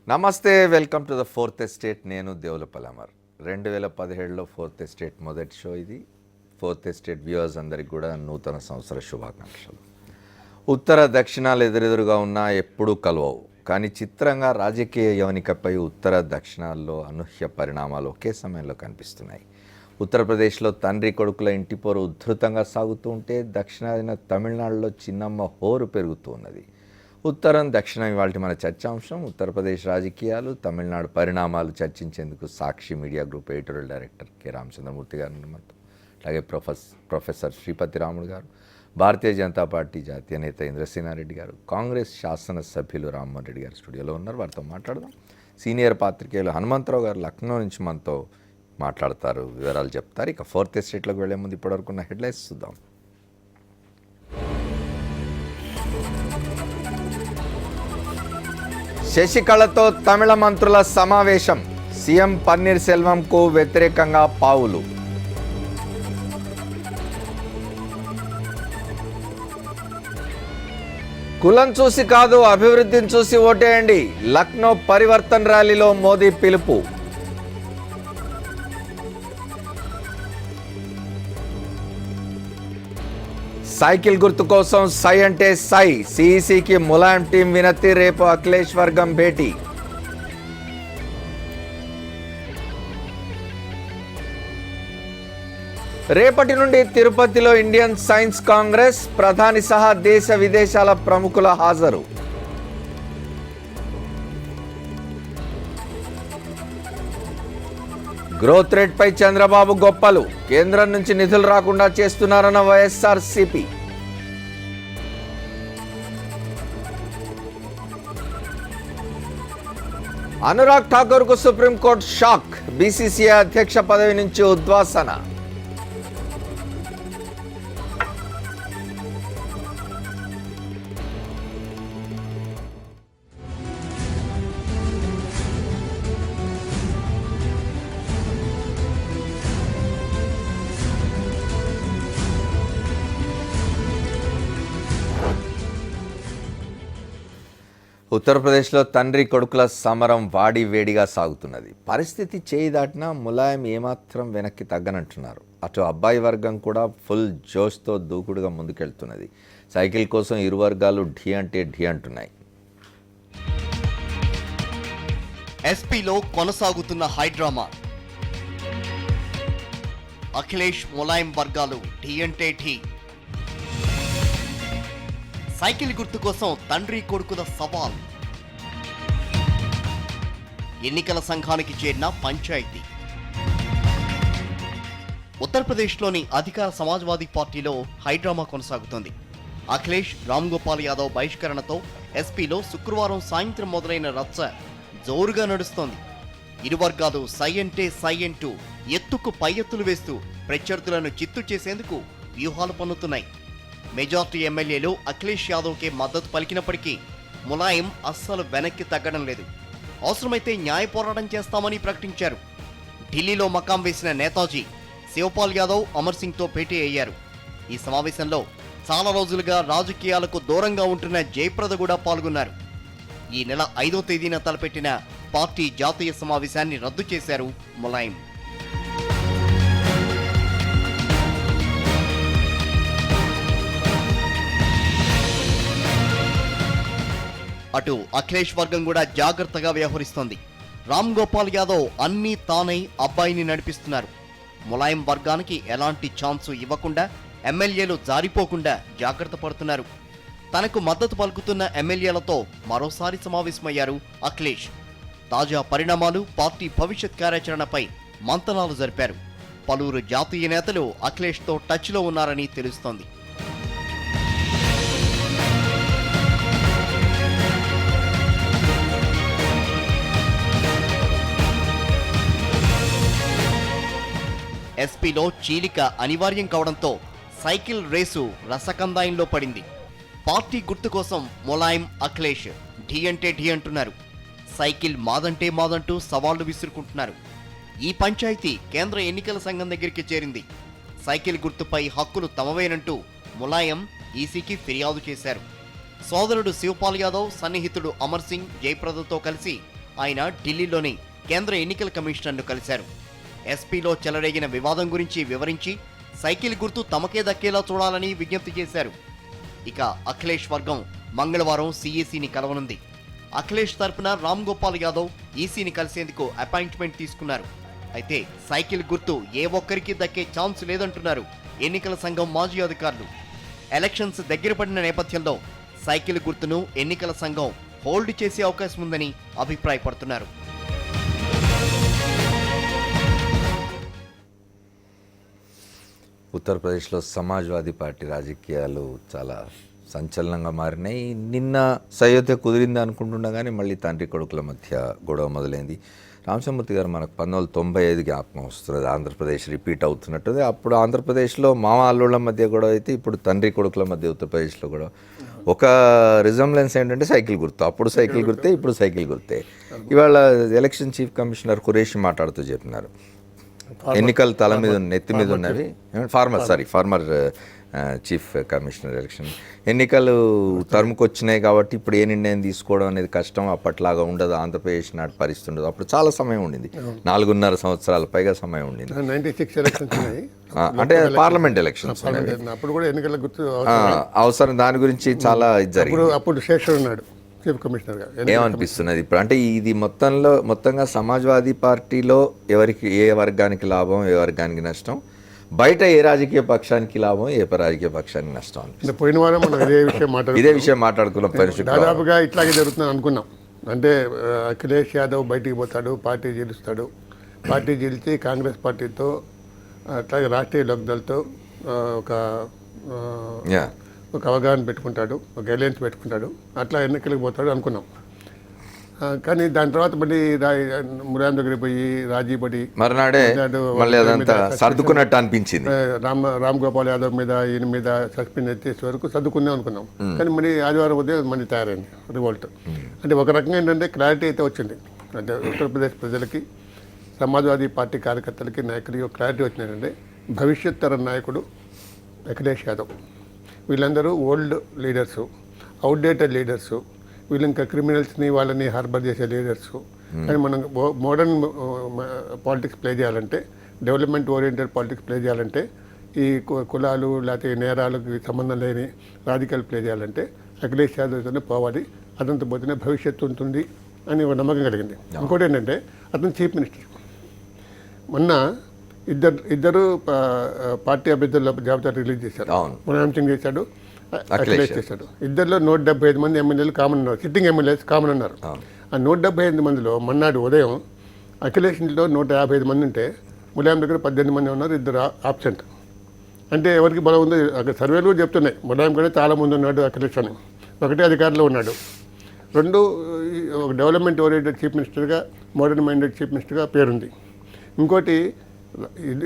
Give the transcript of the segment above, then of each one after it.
నమస్తే, welcome to the fourth estate. నేను Devulapalli Amar. 2017లో fourth estate మొదటి షో ఇది. ఫోర్త్ ఎస్టేట్ వ్యూవర్స్ అందరికీ కూడా నూతన సంవత్సర శుభాకాంక్షలు. ఉత్తర దక్షిణాలు ఎదురెదురుగా ఉన్నా ఎప్పుడూ కలవవు. కానీ చిత్రంగా రాజకీయ యవనికపై ఉత్తర దక్షిణాల్లో అనూహ్య పరిణామాలు ఒకే సమయంలో కనిపిస్తున్నాయి. ఉత్తరప్రదేశ్లో తండ్రి కొడుకుల ఇంటిపోరు ఉధృతంగా సాగుతూ ఉంటే దక్షిణాదిన తమిళనాడులో చిన్నమ్మ హోరు పెరుగుతూ ఉన్నది. ఉత్తరం దక్షిణం ఇవాళ మన చర్చాంశం. ఉత్తరప్రదేశ్ రాజకీయాలు, తమిళనాడు పరిణామాలు చర్చించేందుకు Sakshi media group editorial director K Ramachandramurthy garu మనతో, అలాగే ప్రొఫెసర్ శ్రీపతి రాముడు గారు, భారతీయ జనతా పార్టీ జాతీయ నేత ఇంద్రసేనారెడ్డి గారు, కాంగ్రెస్ శాసనసభ్యులు రామ్మోహన్ రెడ్డి గారు స్టూడియోలో ఉన్నారు. వారితో మాట్లాడదాం. సీనియర్ పాత్రికేయులు హనుమంతరావు గారు లక్నో నుంచి మనతో మాట్లాడతారు, వివరాలు చెప్తారు. ఇక ఫోర్త్ ఎస్టేట్లోకి వెళ్లే ముందు ఇప్పటివరకున్న హెడ్లైన్స్ చూద్దాం. శశికళతో తమిళ మంత్రుల సమావేశం. సీఎం పన్నీర్ సెల్వంకు వ్యతిరేకంగా పావులు. కులం చూసి కాదు, అభివృద్ధిని చూసి ఓటేయండి. లక్నో పరివర్తన్ ర్యాలీలో మోదీ పిలుపు. సైకిల్ గుర్తు కోసం సై అంటే సై. సిఈసికి ములాయం టీం వినతి. రేపు అఖిలేష్ వర్గం భేటీ. రేపటి నుండి తిరుపతిలో ఇండియన్ సైన్స్ కాంగ్రెస్. ప్రధాని సహా దేశ విదేశాల ప్రముఖుల హాజరు. గ్రోత్ రేట్ పై చంద్రబాబు గొప్పలు. కేంద్రం నుంచి నిధులు రాకుండా చేస్తున్నారన్న వైఎస్ఆర్సీపీ. అనురాగ్ ఠాకూర్ కు సుప్రీంకోర్టు షాక్. బీసీసీఐ అధ్యక్ష పదవి నుంచి ఉద్వాసన. ఉత్తరప్రదేశ్లో తండ్రి కొడుకుల సమరం వాడి వేడిగా సాగుతున్నది. పరిస్థితి చేయి దాటినా ములాయం ఏమాత్రం వెనక్కి తగ్గనంటున్నారు. అటు అబ్బాయి వర్గం కూడా ఫుల్ జోష్తో దూకుడుగా ముందుకెళ్తున్నది. సైకిల్ కోసం ఇరు వర్గాలు ఢీ అంటే ఢీ అంటున్నాయి. ఎస్పీలో కొనసాగుతున్న హైడ్రామా. అఖిలేష్ ములాయం వర్గాలు ఢీ అంటే ఢీ. సైకిల్ గుర్తు కోసం తండ్రి కొడుకుల సవాల్. ఎన్నికల సంఘానికి చేరిన పంచాయతీ. ఉత్తరప్రదేశ్లోని అధికార సమాజ్వాదీ పార్టీలో హైడ్రామా కొనసాగుతోంది. అఖిలేష్ రామ్ గోపాల్ యాదవ్ బహిష్కరణతో ఎస్పీలో శుక్రవారం సాయంత్రం మొదలైన రచ్చ జోరుగా నడుస్తోంది. ఇరు వర్గాలు సై అంటే సై అంటూ ఎత్తుకు పై ఎత్తులు వేస్తూ ప్రత్యర్థులను చిత్తు చేసేందుకు వ్యూహాలు పన్నుతున్నాయి. మెజార్టీ ఎమ్మెల్యేలు అఖిలేష్ యాదవ్కే మద్దతు పలికినప్పటికీ ములాయం అస్సలు వెనక్కి తగ్గడం లేదు. అవసరమైతే న్యాయ పోరాటం చేస్తామని ప్రకటించారు. ఢిల్లీలో మకాం వేసిన నేతాజీ శివపాల్ యాదవ్ అమర్ సింగ్తో భేటీ అయ్యారు. ఈ సమావేశంలో చాలా రోజులుగా రాజకీయాలకు దూరంగా ఉంటున్న జయప్రద కూడా పాల్గొన్నారు. ఈ నెల 5వ తేదీన తలపెట్టిన పార్టీ జాతీయ సమావేశాన్ని రద్దు చేశారు ములాయం. అటు అఖిలేష్ వర్గం కూడా జాగ్రత్తగా వ్యవహరిస్తోంది. రామ్ గోపాల్ యాదవ్ అన్నీ తానై అబ్బాయిని నడిపిస్తున్నారు. ములాయం వర్గానికి ఎలాంటి ఛాన్సు ఇవ్వకుండా, ఎమ్మెల్యేలు జారిపోకుండా జాగ్రత్త పడుతున్నారు. తనకు మద్దతు పలుకుతున్న ఎమ్మెల్యేలతో మరోసారి సమావేశమయ్యారు అఖిలేష్. తాజా పరిణామాలు, పార్టీ భవిష్యత్ కార్యాచరణపై మంతనాలు జరిపారు. పలువురు జాతీయ నేతలు అఖిలేష్తో టచ్లో ఉన్నారని తెలుస్తోంది. ఎస్పీలో చీలిక అనివార్యం కావడంతో సైకిల్ రేసు రసకందాయంలో పడింది. పార్టీ గుర్తు కోసం ములాయం అఖిలేష్ ఢీ అంటే ఢీ అంటున్నారు. సైకిల్ మాదంటే మాదంటూ సవాళ్లు విసురుకుంటున్నారు. ఈ పంచాయతీ కేంద్ర ఎన్నికల సంఘం దగ్గరికి చేరింది. సైకిల్ గుర్తుపై హక్కులు తమవేనంటూ ములాయం ఈసీకి ఫిర్యాదు చేశారు. సోదరుడు శివపాల్ యాదవ్, సన్నిహితుడు అమర్ సింగ్, జయప్రదతో కలిసి ఆయన ఢిల్లీలోని కేంద్ర ఎన్నికల కమిషనర్ను కలిశారు. ఎస్పీలో చెలరేగిన వివాదం గురించి వివరించి సైకిల్ గుర్తు తమకే దక్కేలా చూడాలని విజ్ఞప్తి చేశారు. ఇక అఖిలేష్ వర్గం మంగళవారం సీఈసీని కలవనుంది. అఖిలేష్ తరపున రామ్ గోపాల్ యాదవ్ ఈసీని కలిసేందుకు అపాయింట్మెంట్ తీసుకున్నారు. అయితే సైకిల్ గుర్తు ఏ ఒక్కరికి దక్కే ఛాన్స్ లేదంటున్నారు ఎన్నికల సంఘం మాజీ అధికారులు. ఎలక్షన్స్ దగ్గర పడిన నేపథ్యంలో సైకిల్ గుర్తును ఎన్నికల సంఘం హోల్డ్ చేసే అవకాశం ఉందని అభిప్రాయపడుతున్నారు. ఉత్తరప్రదేశ్లో సమాజ్వాదీ పార్టీ రాజకీయాలు చాలా సంచలనంగా మారినాయి. నిన్న సయోధ్య కుదిరింది అనుకుంటున్నా కానీ మళ్ళీ తండ్రి కొడుకుల మధ్య గొడవ మొదలైంది. రామచంద్రమూర్తి గారు మనకు 1995 జ్ఞాపకం వస్తున్నది. ఆంధ్రప్రదేశ్ రిపీట్ అవుతున్నట్టుది. అప్పుడు ఆంధ్రప్రదేశ్లో మామ అల్లుళ్ళ మధ్య గొడవ అయితే ఇప్పుడు తండ్రి కొడుకుల మధ్య ఉత్తరప్రదేశ్లో గొడవ. ఒక రిజంబ్లెన్స్ ఏంటంటే సైకిల్ గుర్తు. అప్పుడు సైకిల్ గుర్తే, ఇప్పుడు సైకిల్ గుర్తే. ఇవాళ ఎలక్షన్ చీఫ్ కమిషనర్ ఖురేషి మాట్లాడుతూ చెప్పినారు, ఎన్నికలు తల మీద నెత్తి మీద ఉన్నవి. ఫార్మర్ చీఫ్ కమిషనర్ ఎలక్షన్ ఎన్నికలు టర్మ్కి వచ్చినాయి కాబట్టి ఇప్పుడు ఏ నిర్ణయం తీసుకోవడం అనేది కష్టం. అప్పట్లాగా ఉండదు. ఆంధ్రప్రదేశ్ నాటి పరిస్థితి ఉండదు. అప్పుడు చాలా సమయం ఉండింది, 4.5 సంవత్సరాలు పైగా సమయం ఉండింది. 96 ఎలక్షన్స్ ఉన్నాయి, అంటే పార్లమెంట్ ఎలక్షన్స్ అప్పుడు కూడా ఎన్నికల గుర్తు అవసరం. దాని గురించి చాలా జరిగింది. అప్పుడు శేషర్ ఉన్నాడు చీఫ్ కమిషనర్ గా. ఏమనిపిస్తున్నది ఇప్పుడు అంటే ఇది మొత్తంగా సమాజ్వాదీ పార్టీలో ఎవరికి ఏ వర్గానికి లాభం, ఏ వర్గానికి నష్టం, బయట ఏ రాజకీయ పక్షానికి లాభం, ఏ రాజకీయ పక్షానికి నష్టం అనిపిస్తుంది. పోయిన వారం మనం ఇదే విషయం మాట్లాడుకున్నాం. దాదాపుగా ఇట్లాగే జరుగుతుందని అనుకున్నాం. అంటే అఖిలేష్ యాదవ్ బయటికి పోతాడు, పార్టీ గెలుస్తాడు, పార్టీ గెలిచి కాంగ్రెస్ పార్టీతో అట్లాగే రాష్ట్రీయ లోక్దళ్తో ఒక అవగాహన పెట్టుకుంటాడు, ఒక అలయన్స్ పెట్టుకుంటాడు, అట్లా ఎన్నికలకు పోతాడు అనుకున్నాం. కానీ దాని తర్వాత మళ్ళీ ములాయం దగ్గరికి పోయి రాజీ పడి మర్నాడే మళ్ళీ అదంతా సర్దుకున్నట్టు అనిపించింది. రామ్ గోపాల్ యాదవ్ మీద ఈయన మీద సస్పెండ్ చేసే వరకు సర్దుకుందాం అనుకున్నాం. కానీ మళ్ళీ ఆదివారం ఉదయం మళ్ళీ తయారైంది రివోల్ట్. అంటే ఒక రకంగా ఏంటంటే క్లారిటీ అయితే వచ్చింది. అంటే ఉత్తరప్రదేశ్ ప్రజలకి, సమాజ్వాదీ పార్టీ కార్యకర్తలకి, నాయకులకి ఒక క్లారిటీ వచ్చిందంటే భవిష్యత్ తరం నాయకుడు అఖిలేష్ యాదవ్. వీళ్ళందరూ ఓల్డ్ లీడర్సు, అవుట్డేటెడ్ లీడర్సు, వీళ్ళు ఇంకా క్రిమినల్స్ని వాళ్ళని హార్బర్ చేసే లీడర్స్. కానీ మనం మోడర్న్ పాలిటిక్స్ ప్లే చేయాలంటే, డెవలప్మెంట్ ఓరియంటెడ్ పాలిటిక్స్ ప్లే చేయాలంటే, ఈ కులాలు లేకపోతే నేరాలకు సంబంధం లేని రాజకీయాలు ప్లే చేయాలంటే అఖిలేష్ యాదవ్తోనే పోవాలి. అతనితో పోతేనే భవిష్యత్తు ఉంటుంది అని ఒక నమ్మకం కలిగింది. ఇంకోటి ఏంటంటే అతను చీఫ్ మినిస్టర్. మొన్న ఇద్దరు పార్టీ అభ్యర్థుల జాబితా రిలీజ్ చేశారు. ములాయం సింగ్ చేశాడు, అఖిలేష్ చేశాడు. ఇద్దరిలో 175 మంది ఎమ్మెల్యేలు కామన్ ఉన్నారు, సిట్టింగ్ ఎమ్మెల్యేస్ కామన్ ఉన్నారు. ఆ 175 మందిలో మొన్నటి ఉదయం అఖిలేష్ ఇంట్లో 155 మంది ఉంటే ములాయం దగ్గర 18 మంది ఉన్నారు, ఇద్దరు ఆబ్సెంట్. అంటే ఎవరికి బలం ఉందో అక్కడ సర్వేలు కూడా చెప్తున్నాయి. ములాయం కూడా చాలా మంది ఉన్నాడు అఖిలేష్ అని. ఒకటే అధికారంలో ఉన్నాడు. రెండు, ఒక డెవలప్మెంట్ ఓరియంటెడ్ చీఫ్ మినిస్టర్గా, మోడర్న్ మైండెడ్ చీఫ్ మినిస్టర్గా పేరుంది. ఇంకోటి,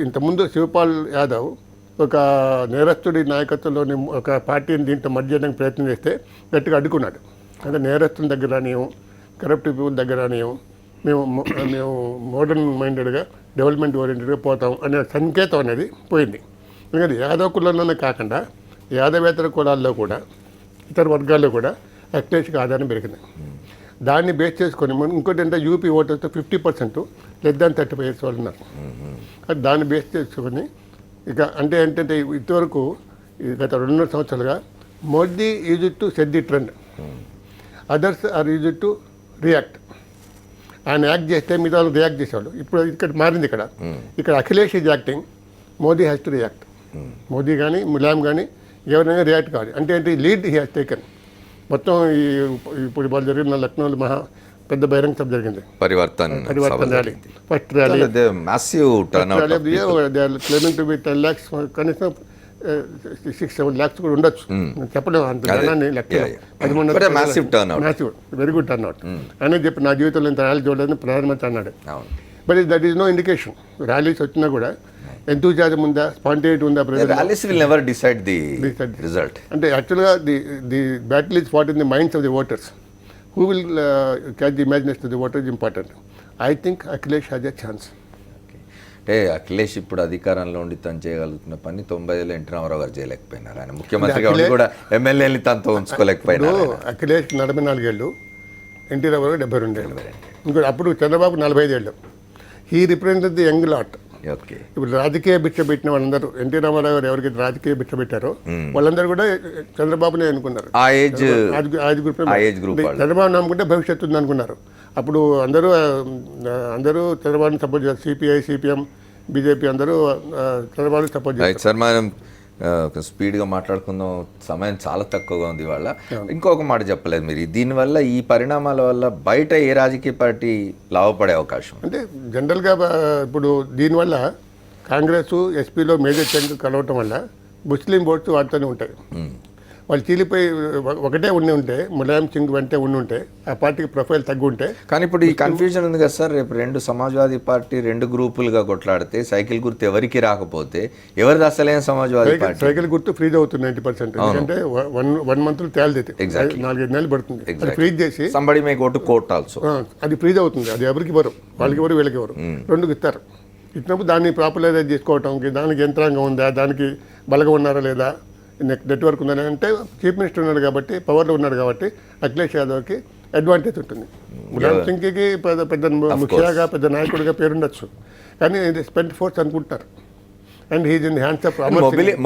ఇంతకుముందు శివపాల్ యాదవ్ ఒక నేరస్తుడి నాయకత్వంలోని ఒక పార్టీని దీంట్లో మధ్య చేయడానికి ప్రయత్నం చేస్తే గట్టిగా అడ్డుకున్నాడు. అంటే నేరస్తుల దగ్గర రానియం, కరప్ట్ పీపుల్ దగ్గర రానియం, మేము మోడర్న్ మైండెడ్గా, డెవలప్మెంట్ ఓరియంటెడ్గా పోతాం అనే సంకేతం అనేది పోయింది. ఎందుకంటే యాదవ్ కులంలోనే కాకుండా యాదవేతర కులాల్లో కూడా, ఇతర వర్గాల్లో కూడా అఖిలేష్కి ఆదాయం పెరిగింది. దాన్ని బేస్ చేసుకొని ఇంకోటి అంటే యూపీ ఓటర్స్తో 50% లెస్ దాన్ 35 years వాళ్ళు ఉన్నారు. దాన్ని బేస్ చేసుకొని ఇక అంటే ఏంటంటే ఇంతవరకు గత 2.5 సంవత్సరాలుగా Modi is to set the trend, others are is to react. ఆయన యాక్ట్ చేస్తే మిగతా వాళ్ళు రియాక్ట్ చేసేవాళ్ళు. ఇప్పుడు ఇక్కడ మారింది. ఇక్కడ Akhilesh is acting, Modi has to react. Modi కానీ ములాయం కానీ ఎవరైనా రియాక్ట్ కావాలి. అంటే ఏంటి, లీడ్ హీ హ్యాస్ టేకన్. మొత్తం ఇప్పుడు వాళ్ళు జరిగిన లక్నోలో పెద్ద బహిరంగ సభ జరిగింది, Parivartan rally. First rally claiming to be 10 lakhs, కనీసం 6-7 lakhs కూడా ఉండొచ్చు, చెప్పలేము అంత జనాన్ని లెక్క. వెరీ గుడ్ టర్న్ అవుట్ అనేది చెప్పి నా జీవితంలో ఇంత ర్యాలీ చూడలేదని ప్రధానమంత్రి అన్నాడు. But that is no indication. Rallies వచ్చినా కూడా ఎంతూజియాజం ఉందా, స్పాంటేనిటీ ఉందా? అంటే యాక్చువల్గా the battle is fought in the minds of the voters. Who will catch the imagination of the voter is important. I think Akhilesh has a chance. అంటే అఖిలేష్ ఇప్పుడు అధికారంలో ఉండి తను చేయగలుగుతున్న పని 90 ఎన్టీ రామారావు గారు చేయలేకపోయినారు. ఆయన ముఖ్యమంత్రిగా ఉండి కూడా ఎమ్మెల్యేని తనతో ఉంచుకోలేకపోయినారు. అఖిలేష్ 44 ఏళ్ళు ఎన్టీ రామారావు 72 ఏళ్ళు. ఇంకోటి అప్పుడు చంద్రబాబు 45 ఏళ్ళు. He represent the young lot. Okay. ఇప్పుడు రాజకీయ భిక్ష పెట్టిన వాళ్ళందరూ ఎన్టీ రామారావు గారు ఎవరికి రాజకీయ భిక్ష పెట్టారో వాళ్ళందరూ కూడా చంద్రబాబునే అనుకున్నారు. ఆ ఏజ్ గ్రూప్ చంద్రబాబు నమ్ముకుంటే భవిష్యత్తు ఉంది అనుకున్నారు. అప్పుడు అందరూ చంద్రబాబుని సపోర్ట్ చేస్తారు. సిపిఐ, సిపిఎం, బీజేపీ అందరూ చంద్రబాబుని సపోర్ట్ చేస్తారు. సార్ మనం స్పీడ్గా మాట్లాడుకుందాం, సమయం చాలా తక్కువగా ఉంది ఇవాళ. ఇంకొక మాట చెప్పలేదు మీరు, దీనివల్ల ఈ పరిణామాల వల్ల బయట ఏ రాజకీయ పార్టీ లాభపడే అవకాశం? అంటే జనరల్గా ఇప్పుడు దీనివల్ల కాంగ్రెస్ ఎస్పీలో మేజర్ చేంజ్ కలవటం వల్ల ముస్లిం ఓట్స్ వాటితోనే ఉంటాయి. వాళ్ళు చీలిపోయి ఒకటే ఉంటే ములాయం సింగ్ వెంటే ఉంటే ఆ పార్టీకి ప్రొఫైల్ తగ్గి ఉంటే. కానీ ఇప్పుడు ఈ కన్ఫ్యూజన్ ఉంది కదా సార్, రేపు రెండు సమాజ్వాదీ పార్టీ రెండు గ్రూపులుగా కొట్లాడితే సైకిల్ గుర్తు ఎవరికి రాకపోతే ఎవరిది అసలైన సమాజ్వాదీ పార్టీ? సైకిల్ గుర్తు ఫ్రీజ్ అవుతుంది 90%. ఎందుకంటే 1 month తేలితే 4-5 నెలలు పడుతుంది. అది ఫ్రీజ్ చేసి somebody may go to court also అది ఫ్రీజ్ అవుతుంది. అది ఎవరికి ఇవ్వరు, వాళ్ళకి ఎవరు వీళ్ళకి ఎవరు, రెండుకి ఇస్తారు. ఇచ్చినప్పుడు దాన్ని పాపులరైజ్ చేసుకోవటం, దానికి యంత్రాంగం ఉందా, దానికి బలగా ఉన్నారా లేదా, నెట్వర్క్ ఉందని అంటే చీఫ్ మినిస్టర్ ఉన్నాడు కాబట్టి, పవర్లో ఉన్నాడు కాబట్టి అఖిలేష్ యాదవ్కి అడ్వాంటేజ్ ఉంటుంది. ములాయం సింగ్కి పెద్ద ముఖ్యంగా పెద్ద నాయకుడిగా పేరుండొచ్చు, కానీ స్పెంట్ ఫోర్స్ అనుకుంటారు. And he's in hands of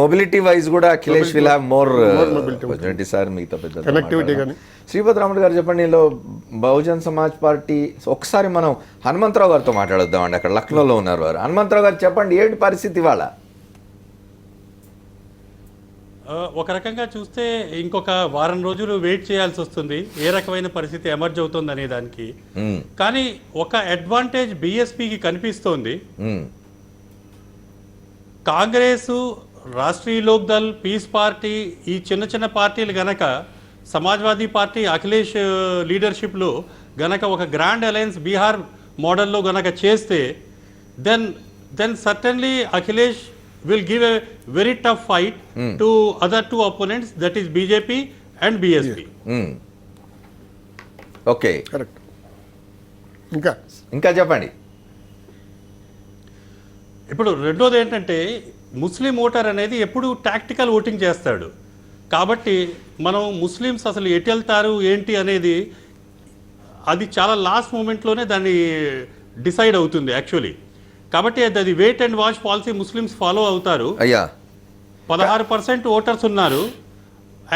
mobility wise కూడా Akhilesh will have more mobility sir. మిగతా పెద్ద కనెక్టివిటీ కానీ. శ్రీపతి రాముడు గారు చెప్పండి, ఇందులో బహుజన్ సమాజ్ పార్టీ ఒకసారి మనం హనుమంతరావు గారితో మాట్లాడొద్దామండి. అక్కడ లక్నోలో ఉన్నారు వారు. హనుమంతరావు గారు చెప్పండి, ఏంటి పరిస్థితి ఇవాళ? ఒక రకంగా చూస్తే ఇంకొక వారం రోజులు వెయిట్ చేయాల్సి వస్తుంది ఏ రకమైన పరిస్థితి ఎమర్జ్ అవుతుంది అనే దానికి. కానీ ఒక అడ్వాంటేజ్ బీఎస్పీకి కనిపిస్తోంది. కాంగ్రెస్, రాష్ట్రీయ లోక్దల్, పీస్ పార్టీ, ఈ చిన్న చిన్న పార్టీలు గనక సమాజ్వాదీ పార్టీ అఖిలేష్ లీడర్షిప్లో గనక ఒక గ్రాండ్ అలయన్స్ బీహార్ మోడల్లో గనక చేస్తే then certainly Akhilesh will give a very tough fight to other two opponents, that is BJP and BSP. Okay, correct. ఇంకా చెప్పండి. ఇప్పుడు రెండోది ఏంటంటే ముస్లిం ఓటర్ అనేది ఎప్పుడు టాక్టికల్ ఓటింగ్ చేస్తాడు. కాబట్టి మనం ముస్లిమ్స్ అసలు ఎటు వెళ్తారు ఏంటి అనేది అది చాలా లాస్ట్ మూమెంట్లోనే దాన్ని డిసైడ్ అవుతుంది యాక్చువల్లీ. కాబట్టి అది wait and watch policy Muslims follow అవుతారు. 16% ఓటర్స్ ఉన్నారు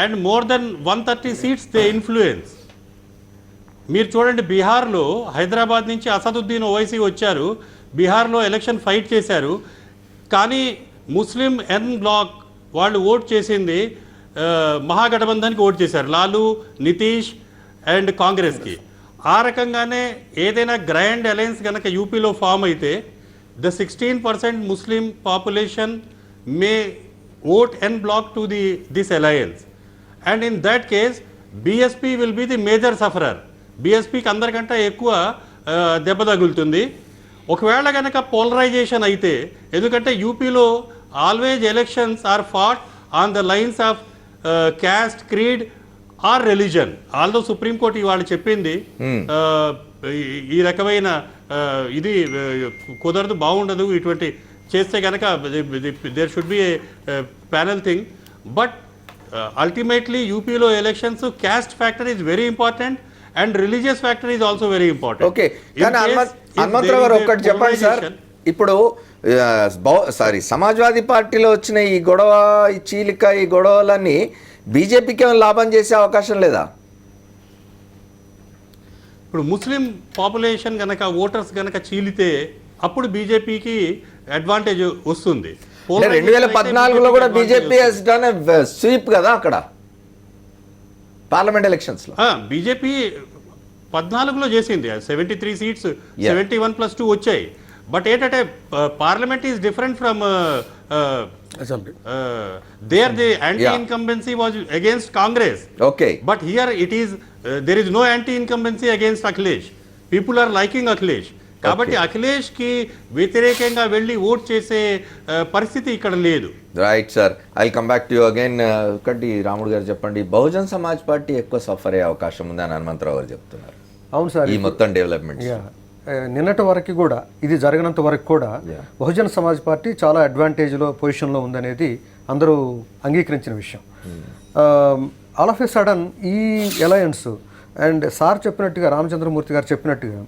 and more than 130 seats they influence. మీరు చూడండి, బీహార్లో హైదరాబాద్ నుంచి అసదుద్దీన్ ఓవైసీ వచ్చారు, బీహార్లో ఎలక్షన్ ఫైట్ చేశారు. కానీ ముస్లిం ఎన్ బ్లాక్ వాళ్ళు ఓట్ చేసింది మహాగఠబంధన్కి ఓట్ చేశారు, లాలూ, నితీష్ అండ్ కాంగ్రెస్కి. ఆ రకంగానే ఏదైనా గ్రాండ్ అలయన్స్ కనుక యూపీలో ఫామ్ అయితే the 16% Muslim population may vote en bloc to this alliance, and in that case BSP will be the major sufferer. BSPకి అందరికంటే ఎక్కువ దెబ్బ తగులుతుంది ఒకవేళ కనుక పోలరైజేషన్ అయితే. ఎందుకంటే యూపీలో always elections are fought on the lines of caste, creed or religion. Although Supreme Court ఇవాళ చెప్పింది ఈ రకమైన ఇది కుదరదు, బాగుండదు, ఇటువంటి చేస్తే కనుక there should be a panel thing. But ultimately యూపీలో elections caste factor is very important and religious factor is also very important. Okay, కానీ హనుమంతరావు గారు ఒక్కటి చెప్పండి సార్. ఇప్పుడు సమాజ్వాదీ పార్టీలో వచ్చిన ఈ గొడవ, ఈ చీలిక, ఈ గొడవలన్నీ బీజేపీకి ఏమైనా లాభం చేసే అవకాశం లేదా? ఇప్పుడు ముస్లిం పాపులేషన్ కనుక ఓటర్స్ కనుక చీలితే అప్పుడు బీజేపీకి అడ్వాంటేజ్ వస్తుంది. 2014లో కూడా బీజేపీ స్వీప్ కదా అక్కడ పార్లమెంట్ ఎలక్షన్స్ లో. బీజేపీ 14లో చేసింది 73 seats, 71+2 వచ్చాయి. బట్ ఏంటంటే parliament is different from there the anti-incumbency was against Congress. Okay. But here it is there is no anti-incumbency against Akhilesh. People are liking Akhilesh. కాబట్టి అఖిలేష్ కి వ్యతిరేకంగా వెళ్ళి ఓట్ చేసే పరిస్థితి ఇక్కడ లేదు. Right sir, I come back to you again. ఒకటి రాముడు గారు చెప్పండి, బహుజన్ సమాజ్ పార్టీ ఎక్కువ సఫర్ అయ్యే అవకాశం ఉందని హనుమంతరావు గారు చెప్తున్నారు. అవును సార్, ఈ మొత్తం డెవలప్మెంట్ నిన్నటి వరకు కూడా, ఇది జరిగినంత వరకు కూడా బహుజన్ సమాజ్ పార్టీ చాలా అడ్వాంటేజ్లో పొజిషన్లో ఉందనేది అందరూ అంగీకరించిన విషయం. ఆల్ ఆఫ్ ఎ సడన్ ఈ అలయన్స్ అండ్ సార్ చెప్పినట్టుగా, రామచంద్రమూర్తి గారు చెప్పినట్టుగా,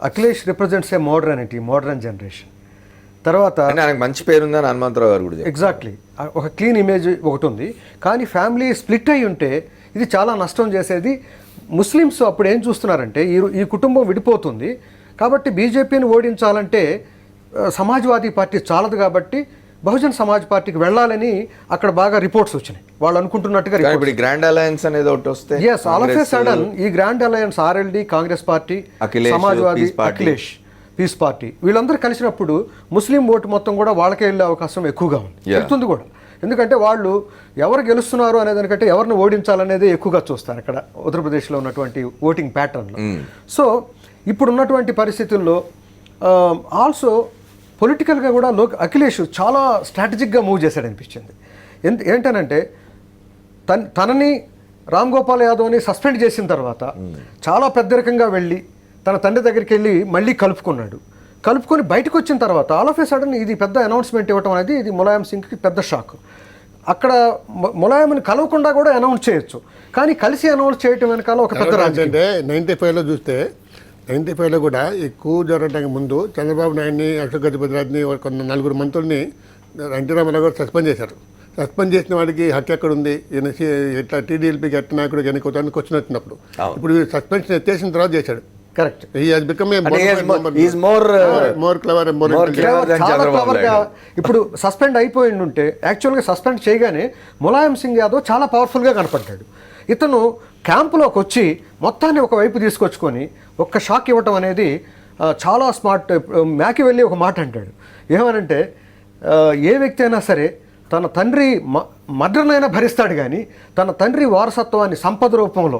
అఖిలేష్ రిప్రజెంట్స్ ఏ మోడర్నిటీ, మోడర్న్ జనరేషన్. తర్వాత కానీ ఆయనకు మంచి పేరుందని హనుమంతరావు గారు కూడా చెప్పారు. ఎగ్జాక్ట్లీ ఒక క్లీన్ ఇమేజ్ ఒకటి ఉంది. కానీ ఫ్యామిలీ స్ప్లిట్ అయి ఉంటే ఇది చాలా నష్టం చేసేది. ముస్లిమ్స్ అప్పుడు ఏం చూస్తున్నారంటే ఈ కుటుంబం విడిపోతుంది కాబట్టి బీజేపీని ఓడించాలంటే సమాజ్వాదీ పార్టీ చాలదు కాబట్టి బహుజన్ సమాజ్ పార్టీకి వెళ్ళాలని అక్కడ బాగా రిపోర్ట్స్ వచ్చినాయి. వాళ్ళు అనుకుంటున్నట్టుగా కానీ ఇప్పుడు గ్రాండ్ అలయన్స్ అనేది ఒకటి వస్తే as all of a sudden ఈ grand alliance RLD, Congress party, Akhilesh, Samajwadi, peace party. Akhilesh, peace party వీళ్ళందరూ కలిసినప్పుడు ముస్లిం ఓటు మొత్తం కూడా వాళ్ళకే వెళ్ళే అవకాశం ఎక్కువగా ఉంది, వెళ్తుంది కూడా. ఎందుకంటే వాళ్ళు ఎవరు గెలుస్తున్నారు అనే దానికంటే ఎవరిని ఓడించాలనేది ఎక్కువగా చూస్తారు అక్కడ ఉత్తరప్రదేశ్లో ఉన్నటువంటి ఓటింగ్ ప్యాటర్న్లో. సో ఇప్పుడు ఉన్నటువంటి పరిస్థితుల్లో ఆల్సో పొలిటికల్గా కూడా అఖిలేష్ చాలా స్ట్రాటజిక్గా మూవ్ చేశాడు అనిపించింది. ఏంటనంటే తనని రామ్ గోపాల్ యాదవ్ని సస్పెండ్ చేసిన తర్వాత చాలా పెద్దరికంగా వెళ్ళి తన తండ్రి దగ్గరికి వెళ్ళి మళ్ళీ కలుపుకొని బయటకు వచ్చిన తర్వాత ఆల్ ఆఫ్ ఏ సడన్ ఇది పెద్ద అనౌన్స్మెంట్ ఇవ్వడం అనేది ఇది ములాయం సింగ్కి పెద్ద షాక్. అక్కడ ములాయంని కలవకుండా కూడా అనౌన్స్ చేయొచ్చు, కానీ కలిసి అనౌన్స్ చేయటం వెనకాల ఒక పెద్ద రాజకీయం. అంటే 95లో చూస్తే 95లో కూడా ఈ కూ జరగడానికి ముందు చంద్రబాబు నాయుడిని, అశోక్ గజపతిరాజ్ని, కొంత 4 మంత్రుల్ని ఎన్టీ రామారావు గారు సస్పెండ్ చేశారు. సస్పెండ్ చేసిన వాడికి హక్కు ఎక్కడ ఉంది? ఇట్లా టీడీఎల్పీకి ఎట్ట నాయకుడు ఎన్నికోవడానికి వచ్చినప్పుడు ఇప్పుడు సస్పెన్షన్ ఎత్తేసిన తర్వాత చేశాడు. కరెక్ట్. చాలా క్లవర్గా ఇప్పుడు సస్పెండ్ అయిపోయి ఉంటే యాక్చువల్గా సస్పెండ్ చేయగానే ములాయం సింగ్ యాదవ్ చాలా పవర్ఫుల్గా కనపడ్డాడు. ఇతను క్యాంపులోకి వచ్చి మొత్తాన్ని ఒకవైపు తీసుకొచ్చుకొని ఒక్క షాక్ ఇవ్వటం అనేది చాలా స్మార్ట్. మ్యాకి వెళ్ళి ఒక మాట అంటాడు, ఏమనంటే ఏ వ్యక్తి అయినా సరే తన తండ్రి మర్డర్నైనా భరిస్తాడు కానీ తన తండ్రి వారసత్వాన్ని సంపద రూపంలో,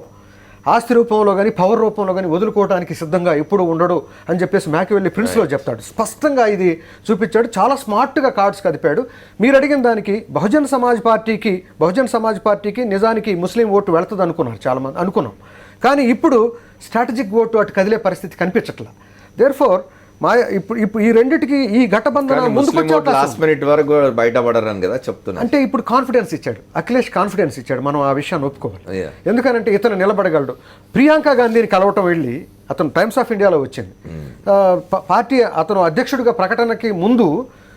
ఆస్తి రూపంలో కానీ పవర్ రూపంలో కానీ వదులుకోవడానికి సిద్ధంగా ఎప్పుడు ఉండడు అని చెప్పేసి మ్యాకివెల్లి ప్రిన్స్లో చెప్తాడు. స్పష్టంగా ఇది చూపించాడు, చాలా స్మార్ట్గా కార్డ్స్ కదిపాడు. మీరు అడిగిన దానికి బహుజన్ సమాజ్ పార్టీకి నిజానికి ముస్లిం ఓటు వెళుతుంది అనుకున్నారు చాలామంది, అనుకున్నాం. కానీ ఇప్పుడు స్ట్రాటజిక్ ఓటు అటు కదిలే పరిస్థితి కనిపించట్లా. దేర్ఫోర్ ఇప్పుడు ఈ రెండిటికి ఈ ఘటబంధన లాస్ట్ మినిట్ వరకు బయటపడరని కదా చెప్తున్నా. అంటే ఇప్పుడు కాన్ఫిడెన్స్ ఇచ్చాడు అఖిలేష్, కాన్ఫిడెన్స్ ఇచ్చాడు. మనం ఆ విషయాన్ని ఒప్పుకోవాలి. ఎందుకనంటే ఇతను నిలబడగలడు. ప్రియాంక గాంధీని కలవటం వెళ్ళి అతను టైమ్స్ ఆఫ్ ఇండియాలో వచ్చింది. పార్టీ అతను అధ్యక్షుడిగా ప్రకటనకి ముందు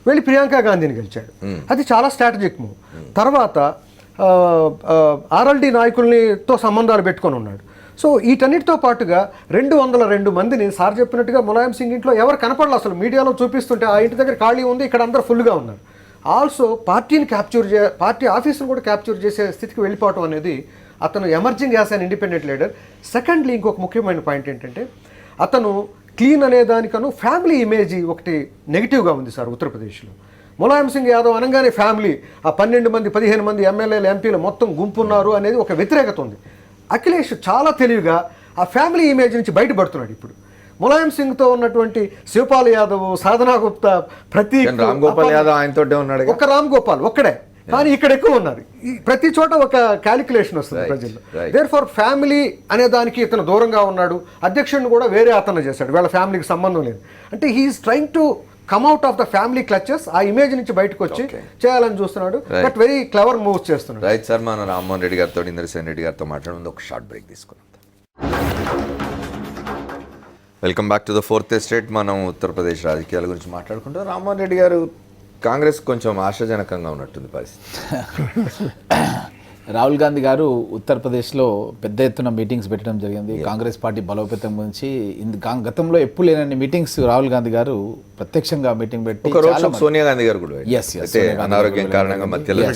వెళ్ళి ప్రియాంక గాంధీని గెలిచాడు. అది చాలా స్ట్రాటజిక్ మూవ్. తర్వాత ఆర్ఎల్డి నాయకులతో సంబంధాలు పెట్టుకొని ఉన్నాడు. సో వీటన్నిటితో పాటుగా 202 మందిని సార్ చెప్పినట్టుగా ములాయం సింగ్ ఇంట్లో ఎవరు కనపడలేదు. అసలు మీడియాలో చూపిస్తుంటే ఆ ఇంటి దగ్గర ఖాళీ ఉంది, ఇక్కడ అందరూ ఫుల్గా ఉన్నారు. ఆల్సో పార్టీని పార్టీ ఆఫీసును కూడా క్యాప్చర్ చేసే స్థితికి వెళ్ళిపోవటం అనేది అతను emerging as an independent leader. Secondly ఇంకొక ముఖ్యమైన పాయింట్ ఏంటంటే అతను క్లీన్ అనే దానికను ఫ్యామిలీ ఇమేజ్ ఒకటి నెగిటివ్గా ఉంది సార్ ఉత్తరప్రదేశ్లో. ములాయం సింగ్ యాదవ్ అనగానే ఫ్యామిలీ, ఆ 12 మంది 15 మంది ఎమ్మెల్యేలు ఎంపీలు మొత్తం గుంపు ఉన్నారు అనేది ఒక వ్యతిరేకత ఉంది. అఖిలేష్ చాలా తెలివిగా ఆ ఫ్యామిలీ ఇమేజ్ నుంచి బయటపడుతున్నాడు. ఇప్పుడు ములాయం సింగ్తో ఉన్నటువంటి శివపాల్ యాదవ్, సాధనా గుప్తా, ప్రతీక్, రామ్ గోపాల్ యాదవ్ ఆయనతోటే ఉన్నాడు. ఒక రామ్ గోపాల్ ఒక్కడే, కానీ ఇక్కడ ఎక్కువ ఉన్నారు. ప్రతి చోట ఒక క్యాలిక్యులేషన్ వస్తుంది ప్రజల్లో. దేర్ ఫార్ ఫ్యామిలీ అనే దానికి ఇతను దూరంగా ఉన్నాడు. అధ్యక్షుడిని కూడా వేరే అతను చేశాడు, వీళ్ళ ఫ్యామిలీకి సంబంధం లేదు. అంటే he is trying to come out of the family clutches, ఆ ఇమేజ్ నుంచి బయటకు వచ్చి చేయాలని చూస్తున్నాడు. బట్ వెరీ క్లవర్ మూవ్స్ చేస్తున్నాడు. రైట్ సార్, మన రామ్మోహన్ రెడ్డి గారితో, ఇంద్రసేన్ రెడ్డి గారితో మాట్లాడుతుంది. ఒక షార్ట్ బ్రేక్ తీసుకున్నాం. Welcome back to the fourth estate. మనం ఉత్తరప్రదేశ్ రాజకీయాల గురించి మాట్లాడుకుంటాం. రామ్మోహన్ రెడ్డి గారు, కాంగ్రెస్ కొంచెం ఆశాజనకంగా ఉన్నట్టుంది పరిస్థితి. రాహుల్ గాంధీ గారు ఉత్తరప్రదేశ్లో పెద్ద ఎత్తున మీటింగ్స్ పెట్టడం జరిగింది. కాంగ్రెస్ పార్టీ బలోపేతం గురించి గతంలో ఎప్పుడు లేనన్ని మీటింగ్స్ రాహుల్ గాంధీ గారు ప్రత్యక్షంగా మీటింగ్ పెట్టి, సోనియా గాంధీ గారు కూడా అనారోగ్యం కారణంగా మధ్యలో